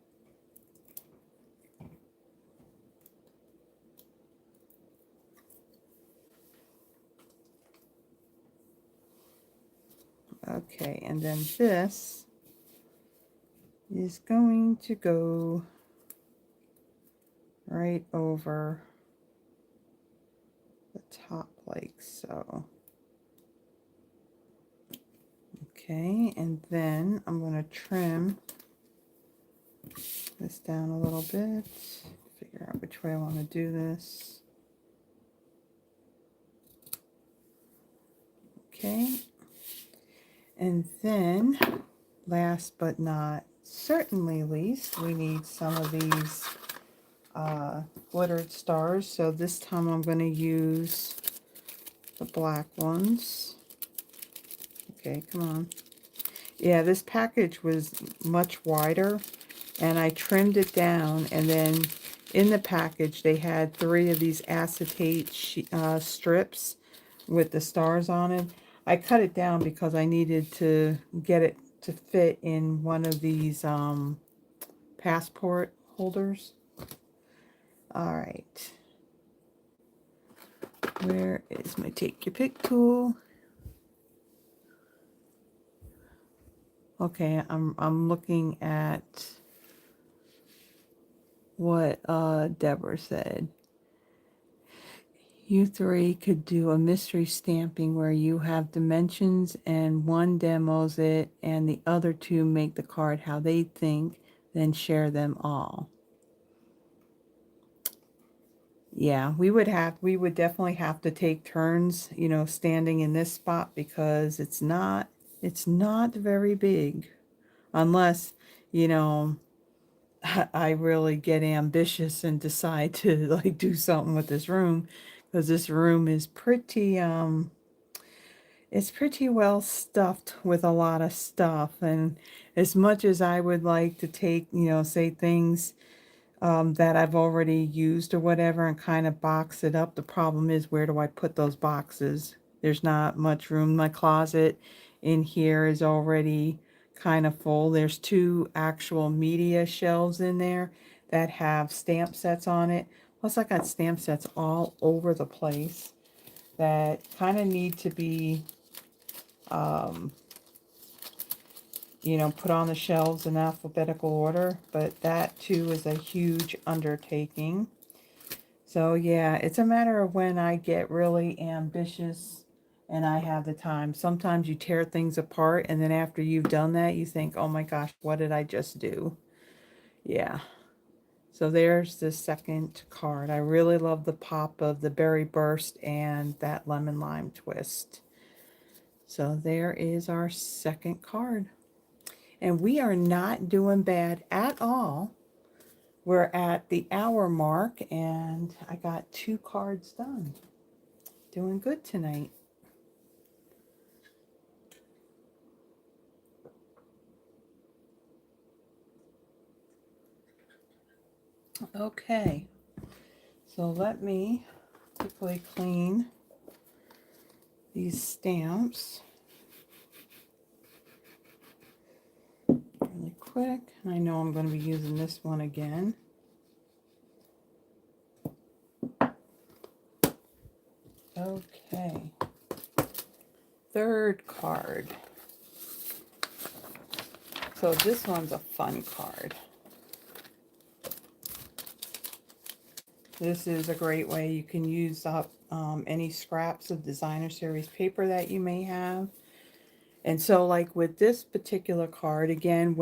Okay, and then this is going to go right over the top like so. Okay, and then I'm going to trim this down a little bit, figure out which way I want to do this. Okay, and then last but not certainly least, we need some of these glittered stars. So this time I'm going to use the black ones. Okay, come on. Yeah, this package was much wider, and I trimmed it down, and then in the package they had 3 of these acetate strips with the stars on it. I cut it down because I needed to get it to fit in one of these passport holders. All right. Where is my take your pick tool? Okay, I'm looking at what Deborah said. You 3 could do a mystery stamping where you have dimensions and one demos it and the other 2 make the card how they think, then share them all. Yeah, we would definitely have to take turns, you know, standing in this spot because it's not very big unless, you know, I really get ambitious and decide to like do something with this room, because this room is pretty it's pretty well stuffed with a lot of stuff. And as much as I would like to take, you know, say things that I've already used or whatever and kind of box it up, the problem is, where do I put those boxes? There's not much room. My closet in here is already kind of full. There's 2 actual media shelves in there that have stamp sets on it. Plus I got stamp sets all over the place that kind of need to be you know, put on the shelves in alphabetical order, but that too is a huge undertaking. So yeah, it's a matter of when I get really ambitious and I have the time. Sometimes you tear things apart, and then after you've done that, you think, oh my gosh, what did I just do? Yeah. So there's the second card. I really love the pop of the berry burst and that lemon lime twist. So there is our second card. And we are not doing bad at all. We're at the hour mark, and I got 2 cards done. Doing good tonight. Okay, so let me quickly clean these stamps really quick. I know I'm going to be using this one again. Okay, third card. So this one's a fun card. This is a great way you can use up any scraps of designer series paper that you may have. And so like with this particular card, again,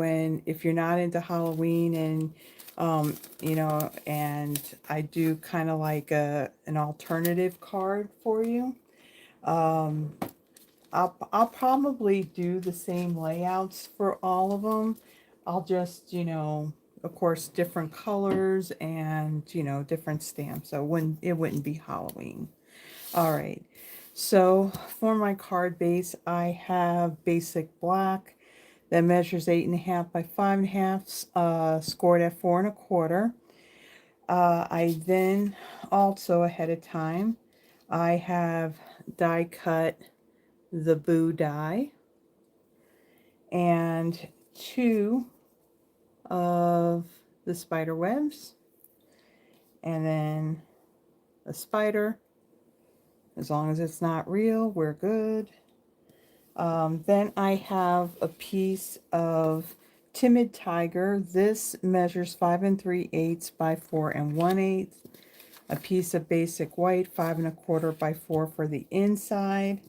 if you're not into Halloween and, you know, and I do kind of like an alternative card for you, I'll probably do the same layouts for all of them. I'll just, you know, of course, different colors and, you know, different stamps. So it wouldn't be Halloween. All right. So for my card base, I have basic black that measures 8.5 by 5.5, scored at 4 1/4. I then also ahead of time, I have die cut the Boo die and 2 of the spider webs, and then a spider. As long as it's not real, we're good. Then I have a piece of Timid Tiger. This measures 5 3/8 by 4 1/8. A piece of basic white, 5 1/4 by 4 for the inside.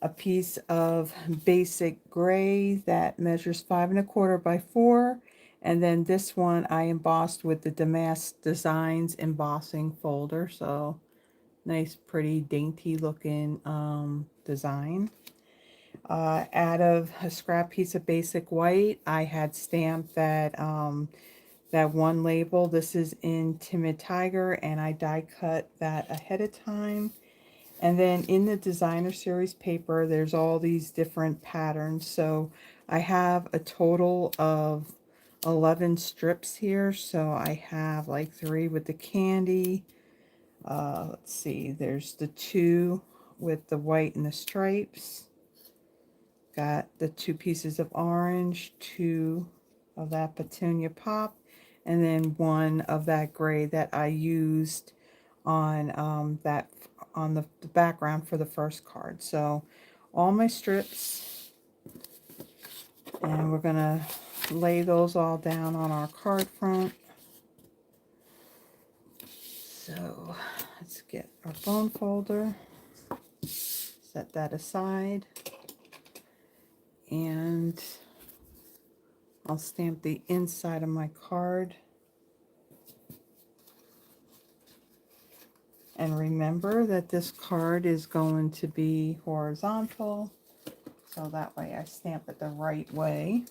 A piece of basic gray that measures 5 1/4 by 4. And then this one I embossed with the Damask Designs embossing folder. So nice, pretty, dainty looking design. Out of a scrap piece of basic white, I had stamped that that one label. This is in Timid Tiger, and I die cut that ahead of time. And then in the designer series paper, there's all these different patterns. So I have a total of 11 strips here. So I have like 3 with the candy. Let's see, there's the 2 with the white and the stripes. Got the 2 pieces of orange, 2 of that petunia pop, and then 1 of that gray that I used on the background for the first card. So all my strips, and we're gonna lay those all down on our card front. So let's get our bone folder, set that aside, and I'll stamp the inside of my card. And remember that this card is going to be horizontal, so that way I stamp it the right way.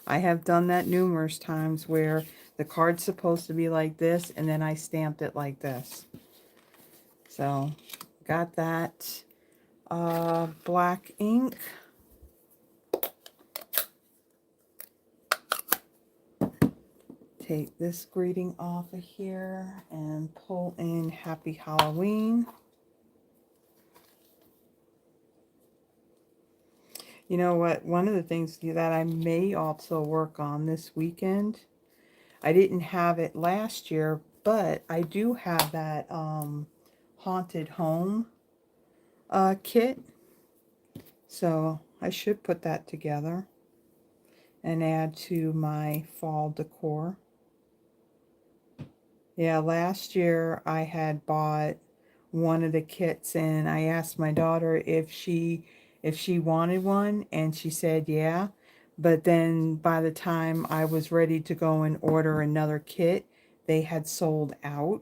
I have done that numerous times where the card's supposed to be like this, and then I stamped it like this. So, got that black ink. Take this greeting off of here and pull in Happy Halloween. You know what? One of the things that I may also work on this weekend, I didn't have it last year, but I do have that Haunted Home kit. So I should put that together. and add to my fall decor. Yeah, last year I had bought one of the kits and I asked my daughter if she wanted one, and she said yeah. But then by the time I was ready to go and order another kit, they had sold out,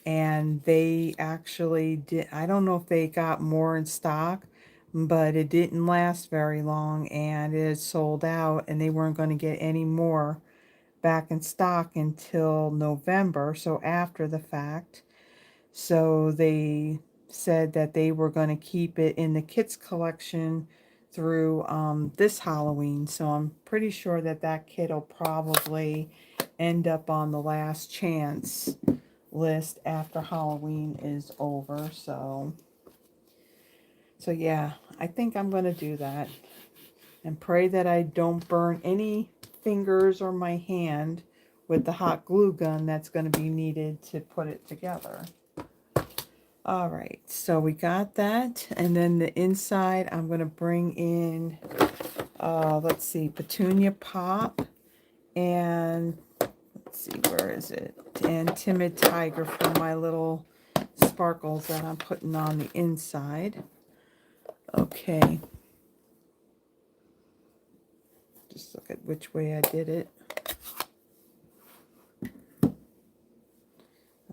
and they actually did. I don't know if they got more in stock, but it didn't last very long and it had sold out, and they weren't going to get any more back in stock until November, so after the fact. So they said that they were going to keep it in the kids collection through this Halloween. So I'm pretty sure that that kit will probably end up on the last chance list after Halloween is over. So yeah, I think I'm going to do that and pray that I don't burn any fingers or my hand with the hot glue gun that's going to be needed to put it together. All right, so we got that, and then the inside I'm going to bring in, let's see, Petunia Pop, and let's see, where is it? And Timid Tiger for my little sparkles that I'm putting on the inside. Okay. Just look at which way I did it.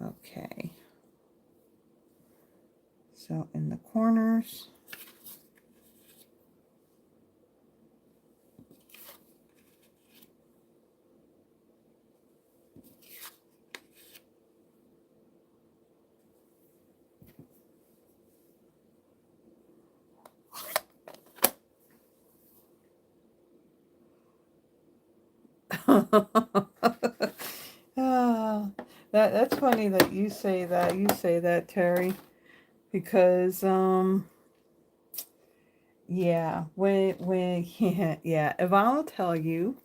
Okay. So in the corners. Ah, that's funny that you say that. You say that, Terry, because yeah, when yeah, Yvonne will tell you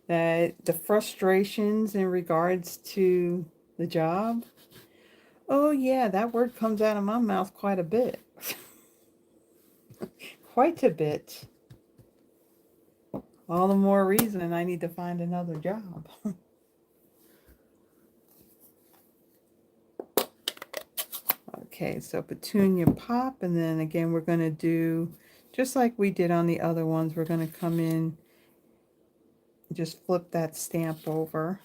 that the frustrations in regards to the job. Oh yeah, that word comes out of my mouth quite a bit. Quite a bit. All the more reason I need to find another job. Okay, so Petunia Pop, and then again we're going to do, just like we did on the other ones, we're going to come in, just flip that stamp over.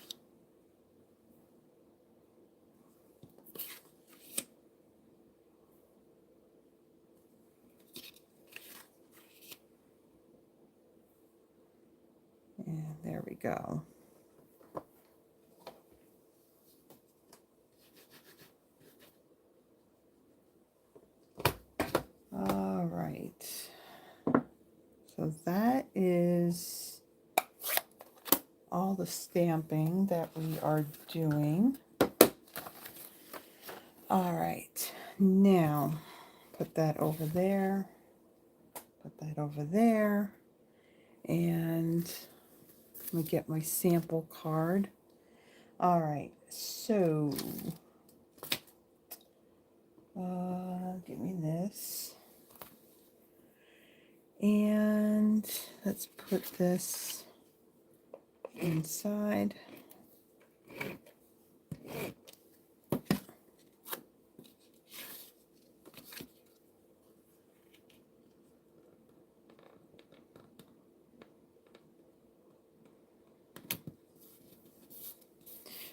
And there we go. All right. So that is all the stamping that we are doing. All right. Now, put that over there. Put that over there. And let me get my sample card. All right. So, give me this. And let's put this inside.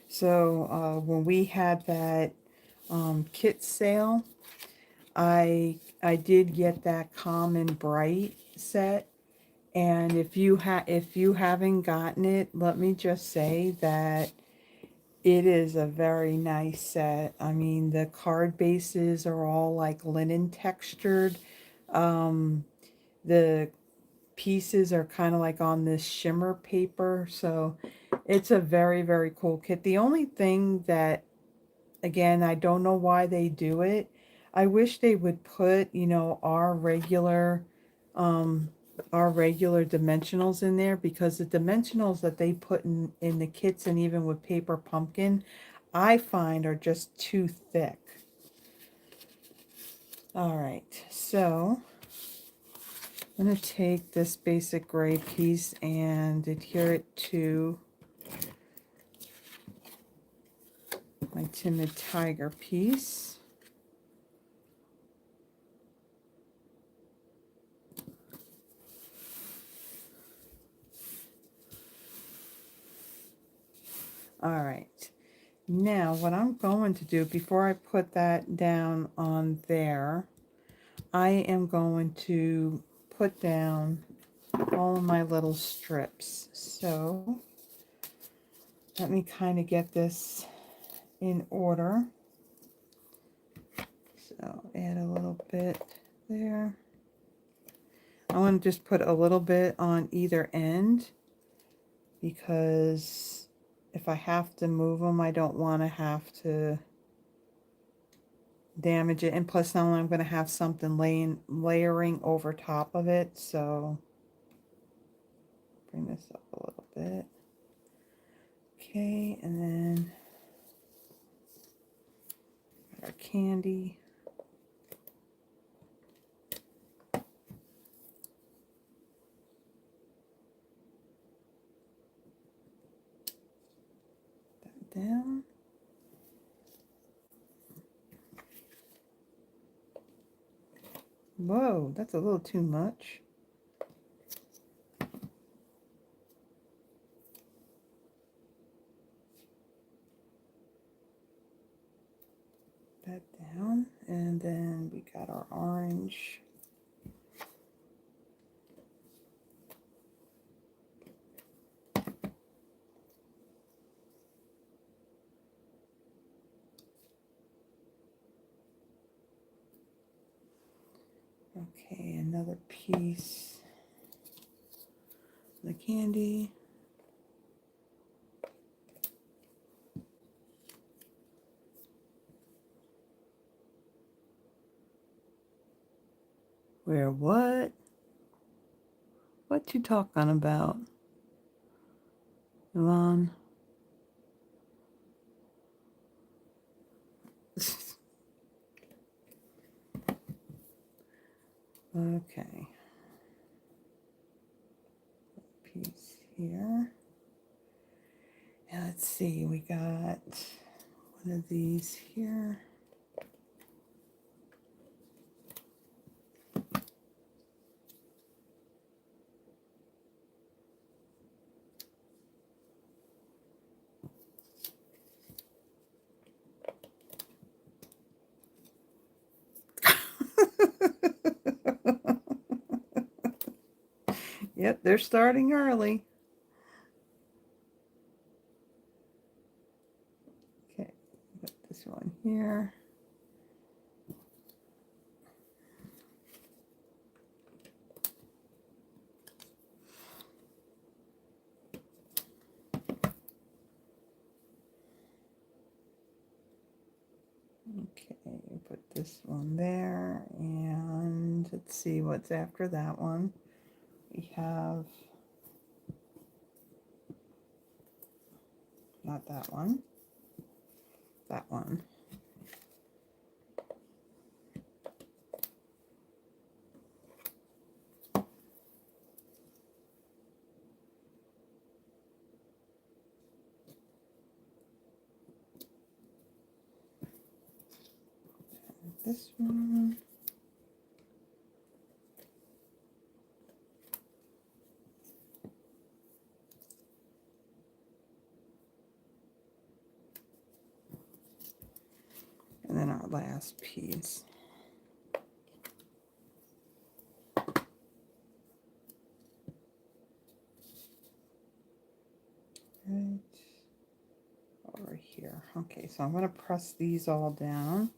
So when we had that kit sale, I did get that Calm and Bright set, and if you haven't gotten it, let me just say that it is a very nice set. I mean, the card bases are all like linen textured. The pieces are kind of like on this shimmer paper, so it's a very, very cool kit. The only thing that, again, I don't know why they do it. I wish they would put, you know, our regular dimensionals in there, because the dimensionals that they put in the kits and even with Paper Pumpkin, I find are just too thick. All right, so I'm going to take this basic gray piece and adhere it to my Timid Tiger piece. All right. Now, what I'm going to do before I put that down on there, I am going to put down all of my little strips. So let me kind of get this in order. So add a little bit there. I want to just put a little bit on either end because if I have to move them, I don't want to have to damage it. And plus now I'm going to have something layering over top of it. So bring this up a little bit. Okay, and then our candy. That down. Whoa, that's a little too much. That down, and then we got our orange. Okay, another piece of the candy. Where what? What you talking about, Yvonne? Okay. Piece here. And let's see, we got one of these here. Yep, they're starting early. Okay, put this one here. Okay, put this one there, and let's see what's after that one. We have, not that one, that one. This one. And then our last piece. Right over here. Okay, so I'm going to press these all down.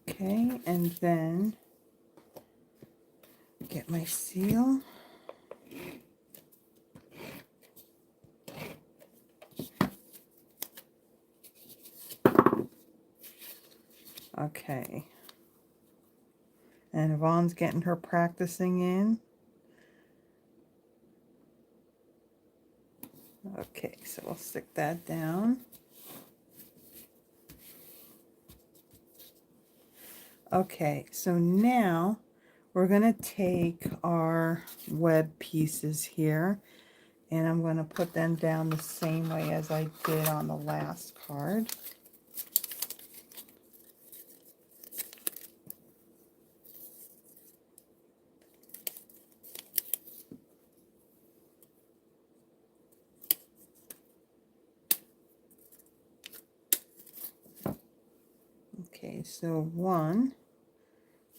Okay, and then get my seal. Okay. And Yvonne's getting her practicing in. Okay, so we'll stick that down. Okay, so now we're going to take our web pieces here, and I'm going to put them down the same way as I did on the last card. Okay, so one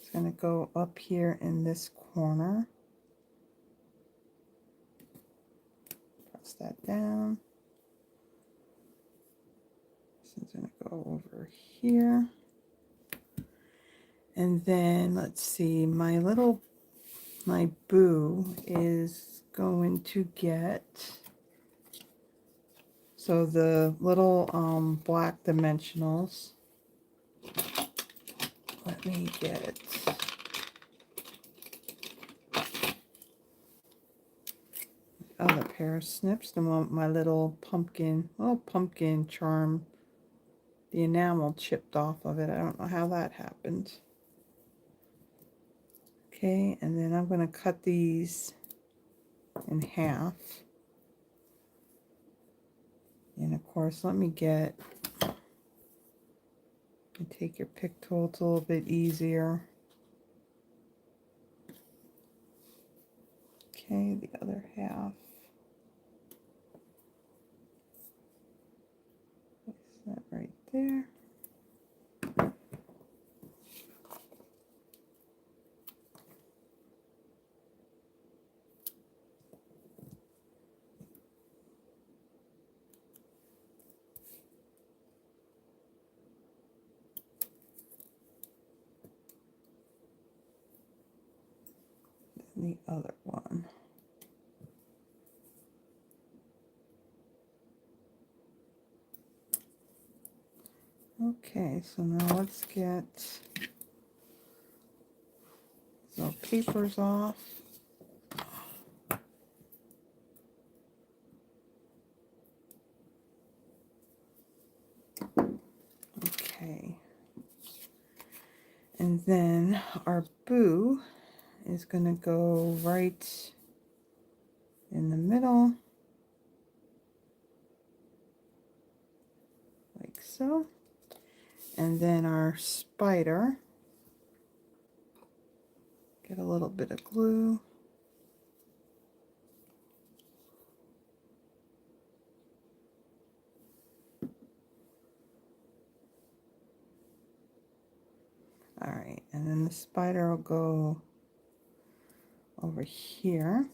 is going to go up here in this corner. Press that down. This is going to go over here. And then let's see, my boo is going to get, so the little black dimensionals. Let me get other pair of snips. I want my little pumpkin charm. The enamel chipped off of it. I don't know how that happened. Okay, and then I'm going to cut these in half. And of course, let me take your pick tool. It's a little bit easier. Okay, the other half. Place that right there. The other one. Okay, so now let's get the papers off. Okay. And then our boo is going to go right in the middle, like so. And then our spider, get a little bit of glue. All right, and then the spider will go over here.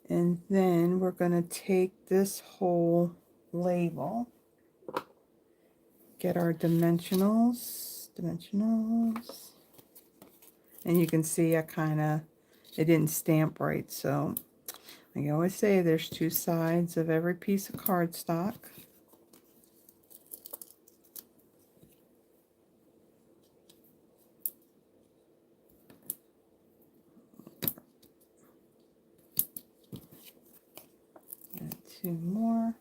And then we're going to take this whole label, get our dimensionals, and you can see it didn't stamp right. So like I always say, there's two sides of every piece of cardstock. And two more.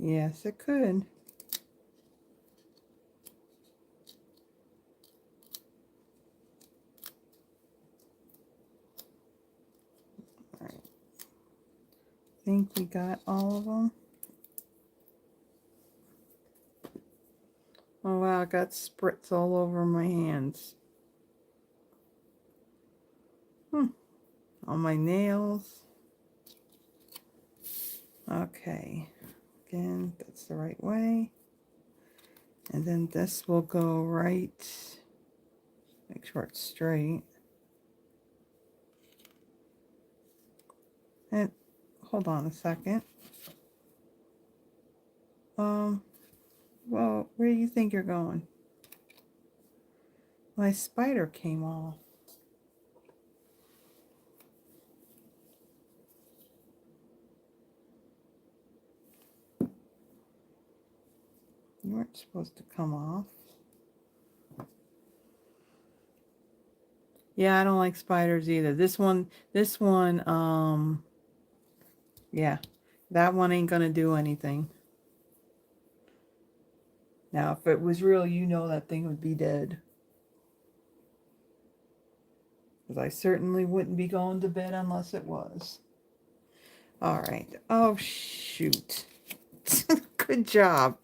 Yes, it could. All right. I think we got all of them. Oh wow, I got spritz all over my hands. On my nails. Okay. Again, that's the right way. And then this will go right, make sure it's straight. And hold on a second. Well, where do you think you're going? My spider came off. You weren't supposed to come off. Yeah, I don't like spiders either. This one, yeah, that one ain't gonna do anything. Now, if it was real, you know that thing would be dead. Because I certainly wouldn't be going to bed unless it was. All right. Oh, shoot. Good job.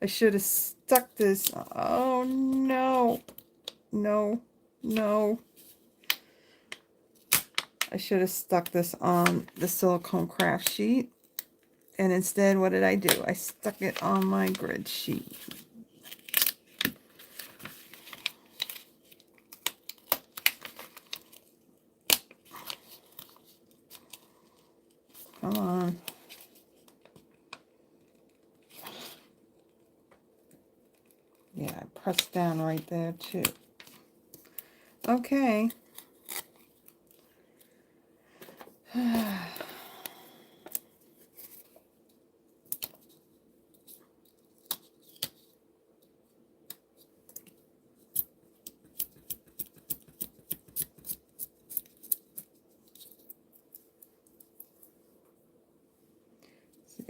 I should have stuck this. Oh, no. No. No. I should have stuck this on the silicone craft sheet. And instead, what did I do? I stuck it on my grid sheet. Come on. Yeah, I pressed down right there, too. Okay.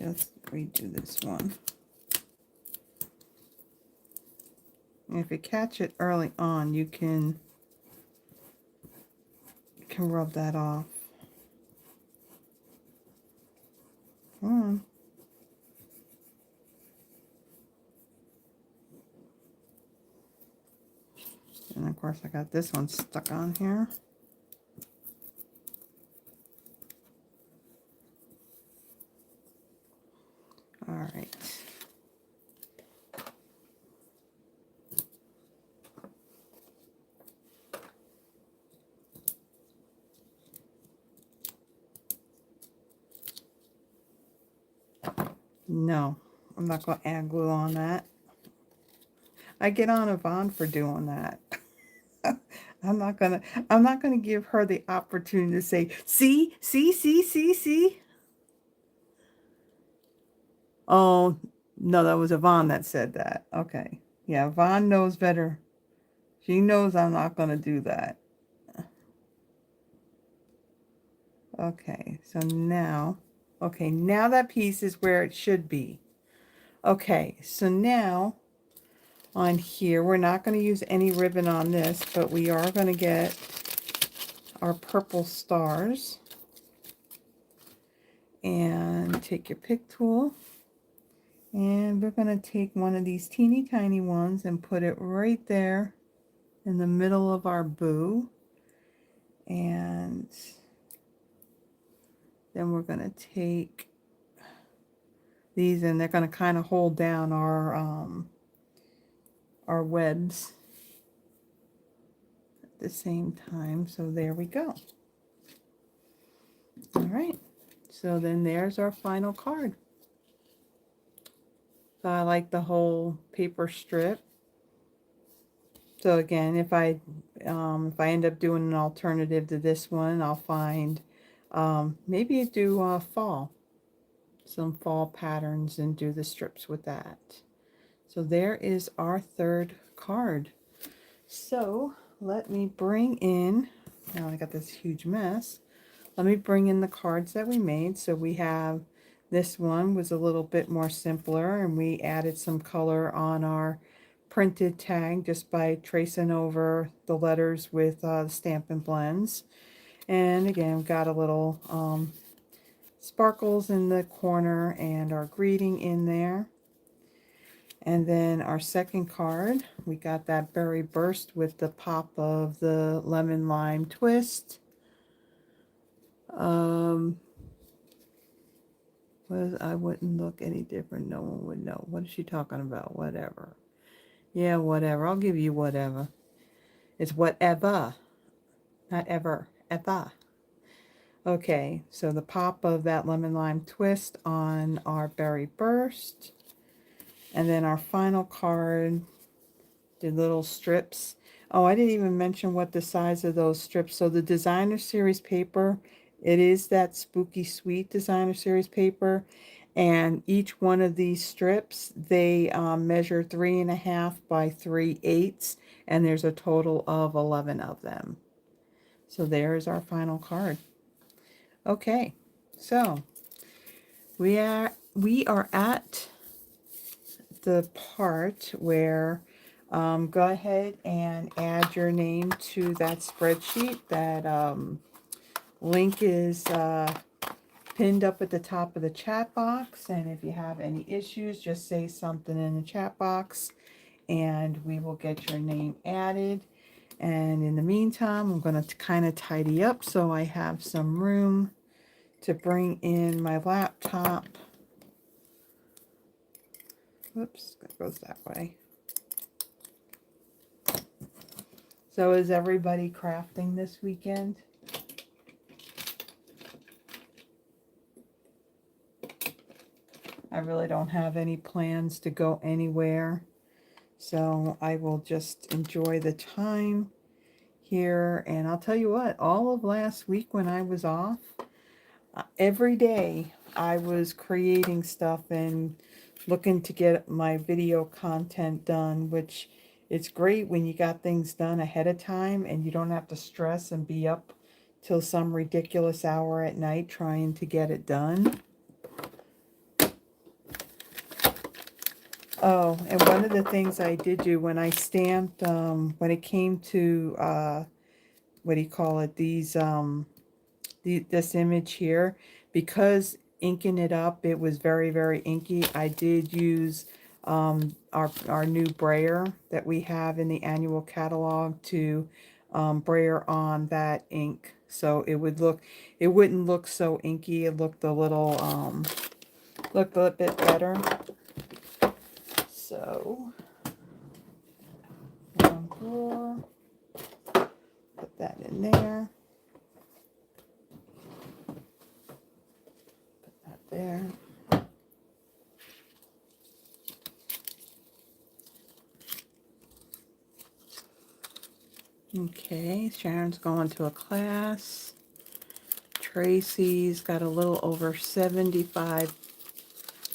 Let's redo this one. And if you catch it early on, you can rub that off. Come on. And of course I got this one stuck on here. All right. No, I'm not going to add glue on that. I get on Yvonne for doing that. I'm not gonna give her the opportunity to say, see, see, see, see, see. Oh, no, that was Yvonne that said that. Okay. Yeah, Yvonne knows better. She knows I'm not gonna do that. Okay, so now, okay, now that piece is where it should be. Okay, so now on here, we're not going to use any ribbon on this, but we are going to get our purple stars. And take your pick tool. And we're going to take one of these teeny tiny ones and put it right there in the middle of our boo. And then we're going to take these, and they're going to kind of hold down our webs at the same time. So there we go. All right. So then there's our final card. So I like the whole paper strip. So again, if I end up doing an alternative to this one, I'll find maybe do some fall patterns and do the strips with that. So there is our third card. So let me bring in, now I got this huge mess. Let me bring in the cards that we made. So we have, this one was a little bit more simpler, and we added some color on our printed tag just by tracing over the letters with the Stampin' Blends. And again, we've got a little sparkles in the corner and our greeting in there. And then our second card, we got that berry burst with the pop of the lemon lime twist. I wouldn't look any different. No one would know. What is she talking about? Whatever. Yeah, whatever. I'll give you whatever. It's whatever. Not ever. Ever. Okay, so the pop of that lemon lime twist on our berry burst. And then our final card, the little strips. Oh, I didn't even mention what the size of those strips. So the designer series paper, it is that Spooky Sweet designer series paper. And each one of these strips, they measure 3.5 by 3/8, and there's a total of 11 of them. So there's our final card. Okay, so we are at the part where go ahead and add your name to that spreadsheet. That link is pinned up at the top of the chat box, and if you have any issues, just say something in the chat box and we will get your name added. And in the meantime, I'm going to kind of tidy up so I have some room to bring in my laptop. Whoops, that goes that way. So is everybody crafting this weekend? I really don't have any plans to go anywhere, so I will just enjoy the time here. And I'll tell you what, all of last week when I was off, every day I was creating stuff and looking to get my video content done, which it's great when you got things done ahead of time and you don't have to stress and be up till some ridiculous hour at night trying to get it done. Oh, and one of the things I did do when I stamped, when it came to, what do you call it, these, this image here, because inking it up, it was very, very inky. I did use our new brayer that we have in the annual catalog to brayer on that ink. So it wouldn't look so inky. It looked a little bit better. So, one drawer, put that in there, put that there. Okay, Sharon's going to a class. Tracy's got a little over 75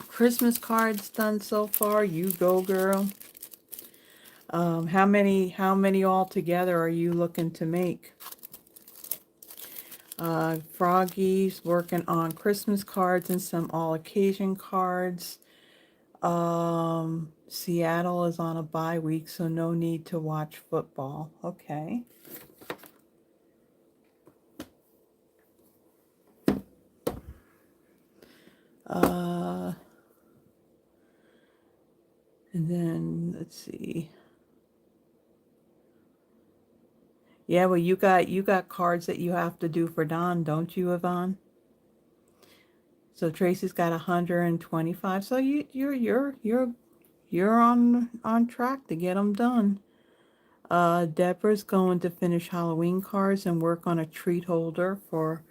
Christmas cards done so far. You go, girl. How many all together are you looking to make? Froggy's working on Christmas cards and some all occasion cards. Seattle is on a bye week, so no need to watch football. Okay. And then let's see. Yeah, well, you got cards that you have to do for Don, don't you, Yvonne? So Tracy's got 125. So you're on track to get them done. Deborah's going to finish Halloween cards and work on a treat holder for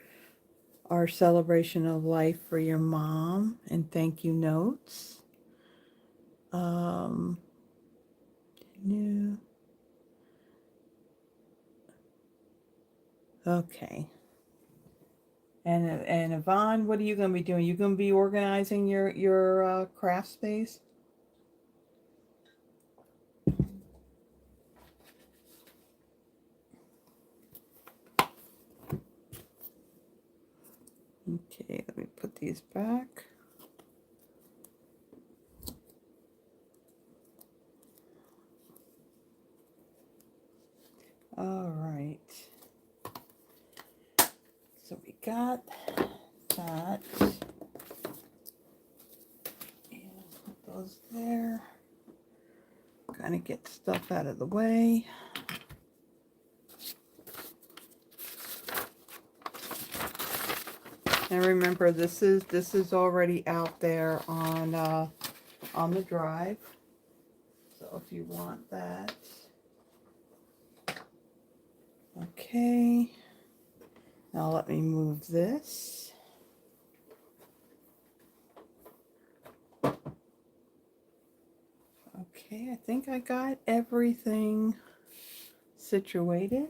our celebration of life for your mom and thank you notes. New. Okay. And Yvonne, what are you going to be doing? You going to be organizing your craft space? Okay, let me put these back. All right. So we got that. And put those there. Kind of get stuff out of the way. And remember, this is already out there on the drive. So if you want that. Okay. Now let me move this. Okay, I think I got everything situated.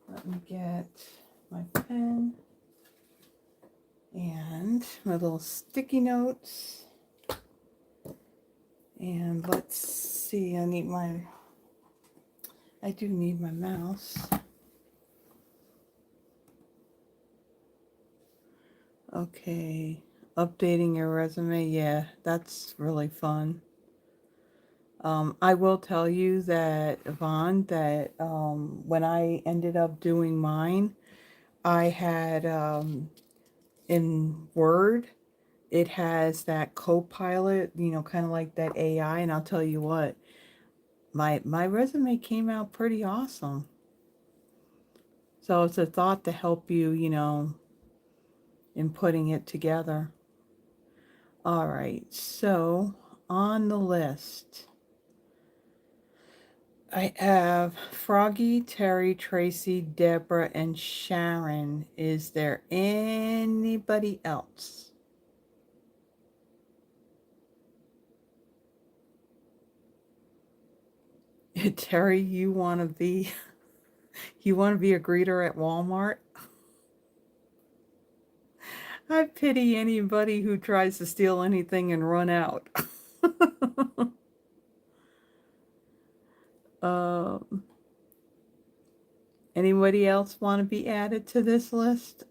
Let me get my pen and my little sticky notes. And let's see, I do need my mouse. Okay. Updating your resume. Yeah, that's really fun. I will tell you that, Yvonne, that when I ended up doing mine, I had in Word, it has that Copilot, kind of like that AI, and I'll tell you what, my resume came out pretty awesome. So it's a thought to help you, in putting it together. All right, so on the list, I have Froggy, Terry, Tracy, Deborah, and Sharon. Is there anybody else? Terry, you want to be a greeter at Walmart? I pity anybody who tries to steal anything and run out. um, Anybody else want to be added to this list?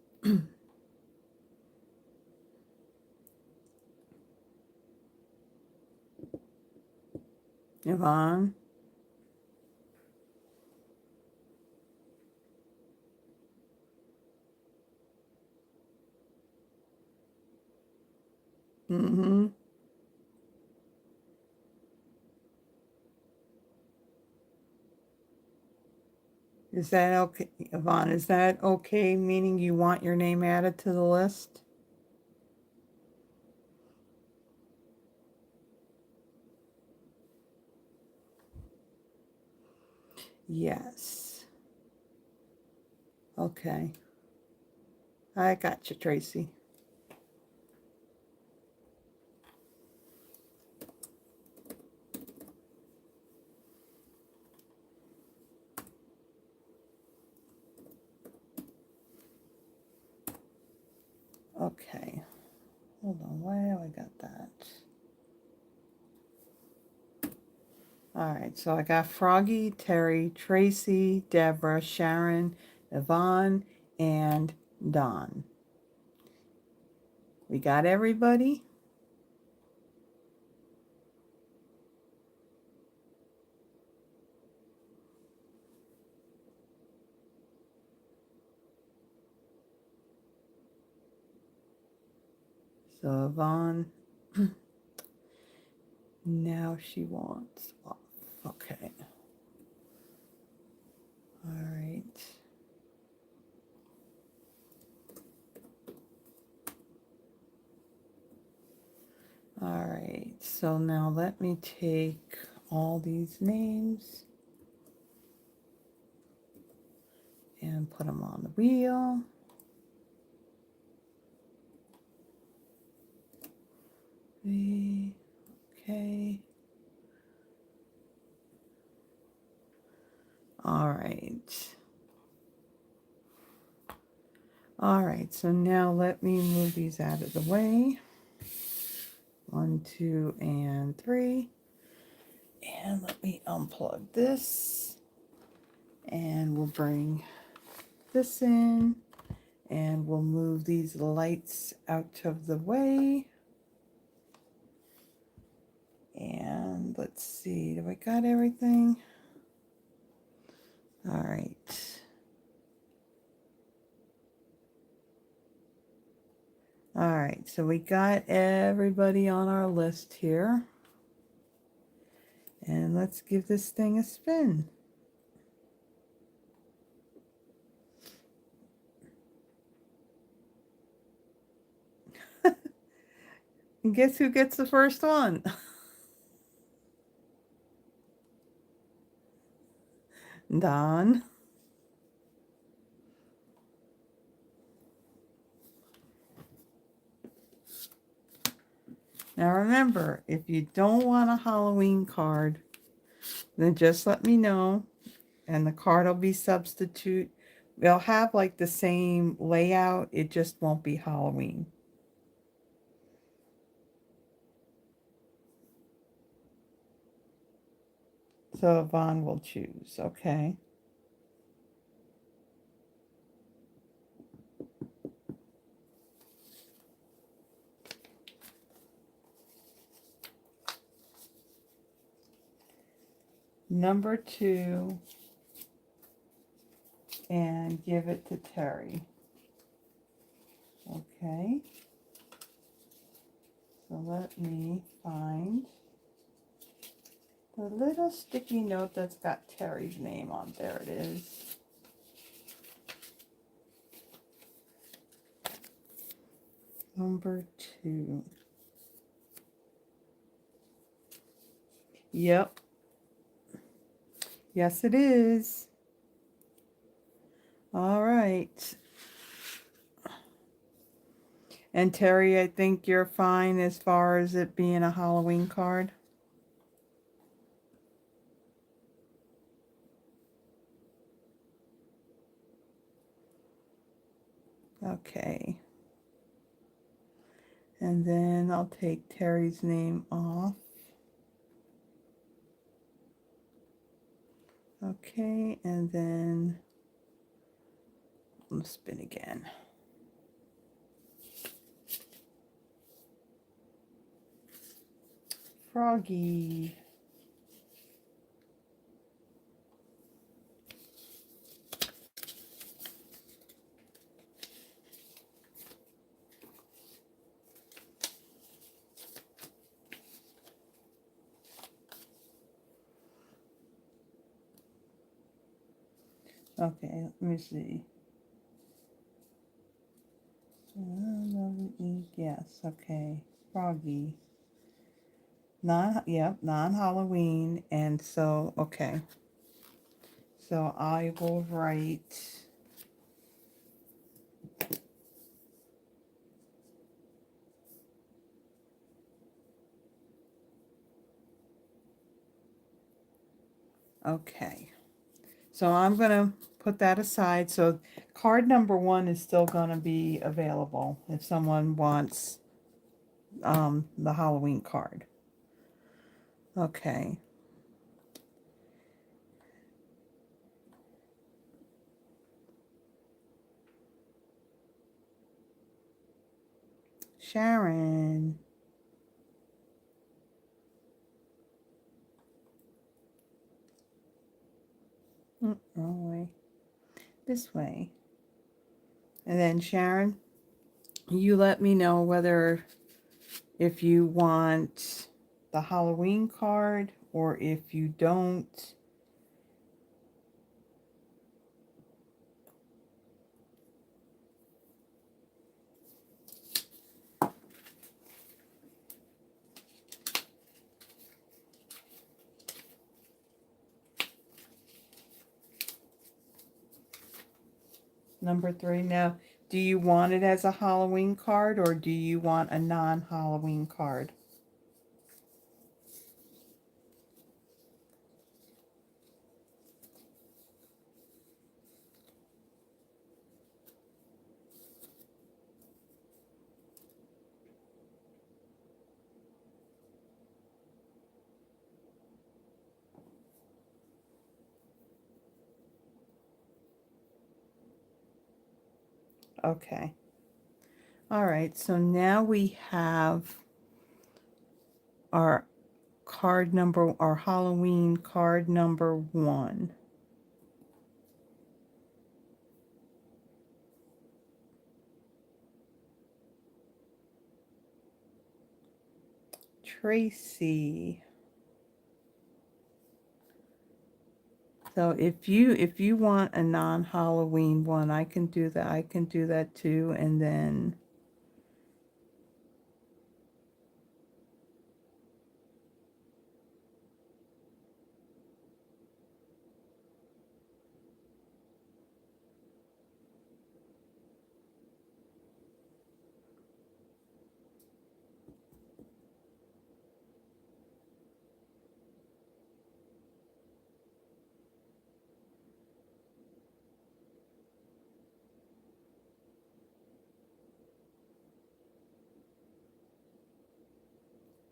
Yvonne? Mm-hmm. Is that okay, Yvonne? Is that okay, meaning you want your name added to the list? Yes. Okay. I got you, Tracy. Okay. Hold on. Why have I got that? All right. So I got Froggy, Terry, Tracy, Deborah, Sharon, Yvonne, and Don. We got everybody? So Yvonne, now she wants off. Okay. All right. All right. So now let me take all these names and put them on the wheel. Okay. All right. All right, so now let me move these out of the way. 1, 2, and 3. And let me unplug this. And we'll bring this in. And we'll move these lights out of the way. And let's see, do I got everything? All right. All right, so we got everybody on our list here. And let's give this thing a spin. And guess who gets the first one? Don. Now remember, if you don't want a Halloween card, then just let me know and the card will be substitute. They'll have like the same layout, it just won't be Halloween. So Yvonne will choose, okay? number 2 and give it to Terry. Okay. So let me find the little sticky note that's got Terry's name on. There it is. Number 2. Yep. Yes, it is. All right. And Terry, I think you're fine as far as it being a Halloween card. Okay. And then I'll take Terry's name off. Okay, and then I'll spin again. Froggy. Okay, let me see. Yes, okay. Froggy. Non-Halloween. And so, okay. So I will write okay. So I'm going to put that aside. So card number 1 is still going to be available if someone wants the Halloween card. Okay. Sharon. Wrong way. This way. And then Sharon, you let me know whether if you want the Halloween card or if you don't. Number 3. Now, do you want it as a Halloween card or do you want a non-Halloween card? Okay. All right. So now we have our our Halloween card number 1. Tracy. So if you want a non-Halloween one, I can do that. I can do that too. And then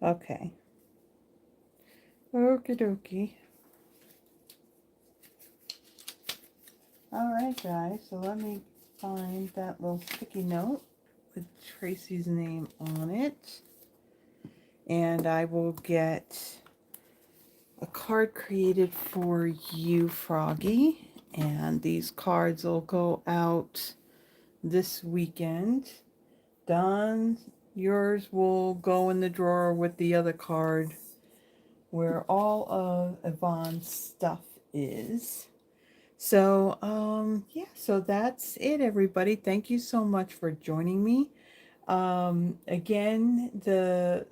okay. Okie dokie. All right, guys. So let me find that little sticky note with Tracy's name on it. And I will get a card created for you, Froggy. And these cards will go out this weekend. Don, yours will go in the drawer with the other card where all of Yvonne's stuff is. So, yeah, so that's it, everybody. Thank you so much for joining me. Again, the,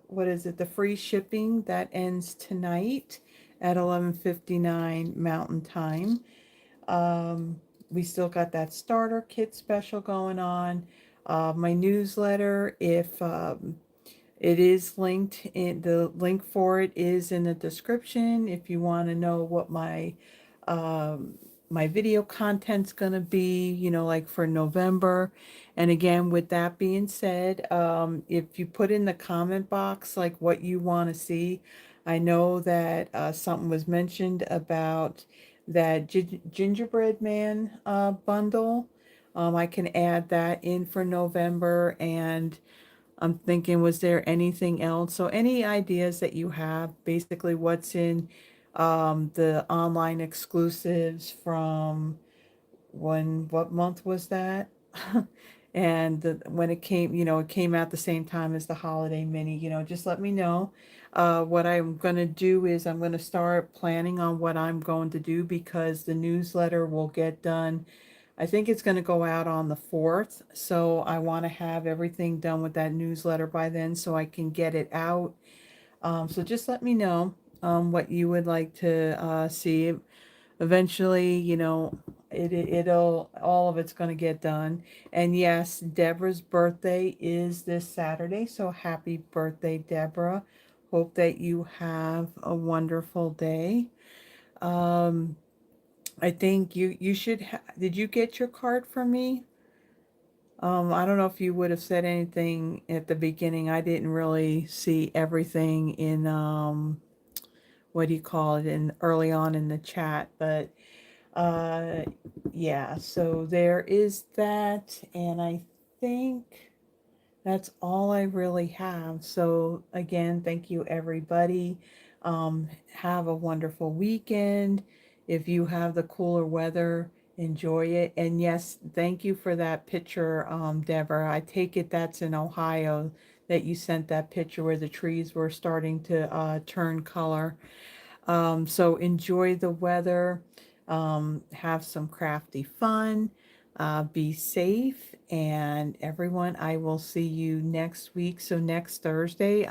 what is it? The free shipping that ends tonight at 11:59 Mountain Time. We still got that starter kit special going on. My newsletter, if, it is linked in the link for it is in the description if you want to know what um, my video content's gonna be, you know, like for November. And again, with that being said, if you put in the comment box like what you want to see, I know that something was mentioned about that gingerbread man bundle. I can add that in for November. And I'm thinking, was there anything else? So any ideas that you have, basically what's in the online exclusives from what month was that? And when it came, you know, it came out the same time as the holiday mini, you know, just let me know. What I'm going to do is I'm going to start planning on what I'm going to do because the newsletter will get done. I think it's going to go out on the 4th. So I want to have everything done with that newsletter by then so I can get it out. So just let me know what you would like to see. Eventually, you know, it'll all of it's going to get done. And yes, Deborah's birthday is this Saturday, so happy birthday, Deborah. Hope that you have a wonderful day. um I think you should did you get your card from me? I don't know if you would have said anything at the beginning. I didn't really see everything in what do you call it, in early on in the chat, but uh, yeah, so there is that, and I think that's all I really have. So again, thank you everybody. Have a wonderful weekend. If you have the cooler weather, enjoy it. And yes, thank you for that picture, Deborah. I take it that's in Ohio that you sent that picture where the trees were starting to turn color. So enjoy the weather, have some crafty fun, be safe, and everyone, I will see you next week. So next Thursday,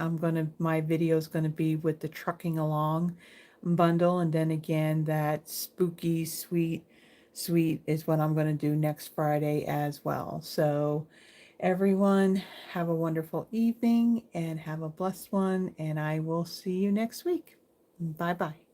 my video is gonna be with the Trucking Along bundle, and then again, that spooky sweet is what I'm gonna do next Friday as well. So everyone, have a wonderful evening and have a blessed one, and I will see you next week. Bye bye.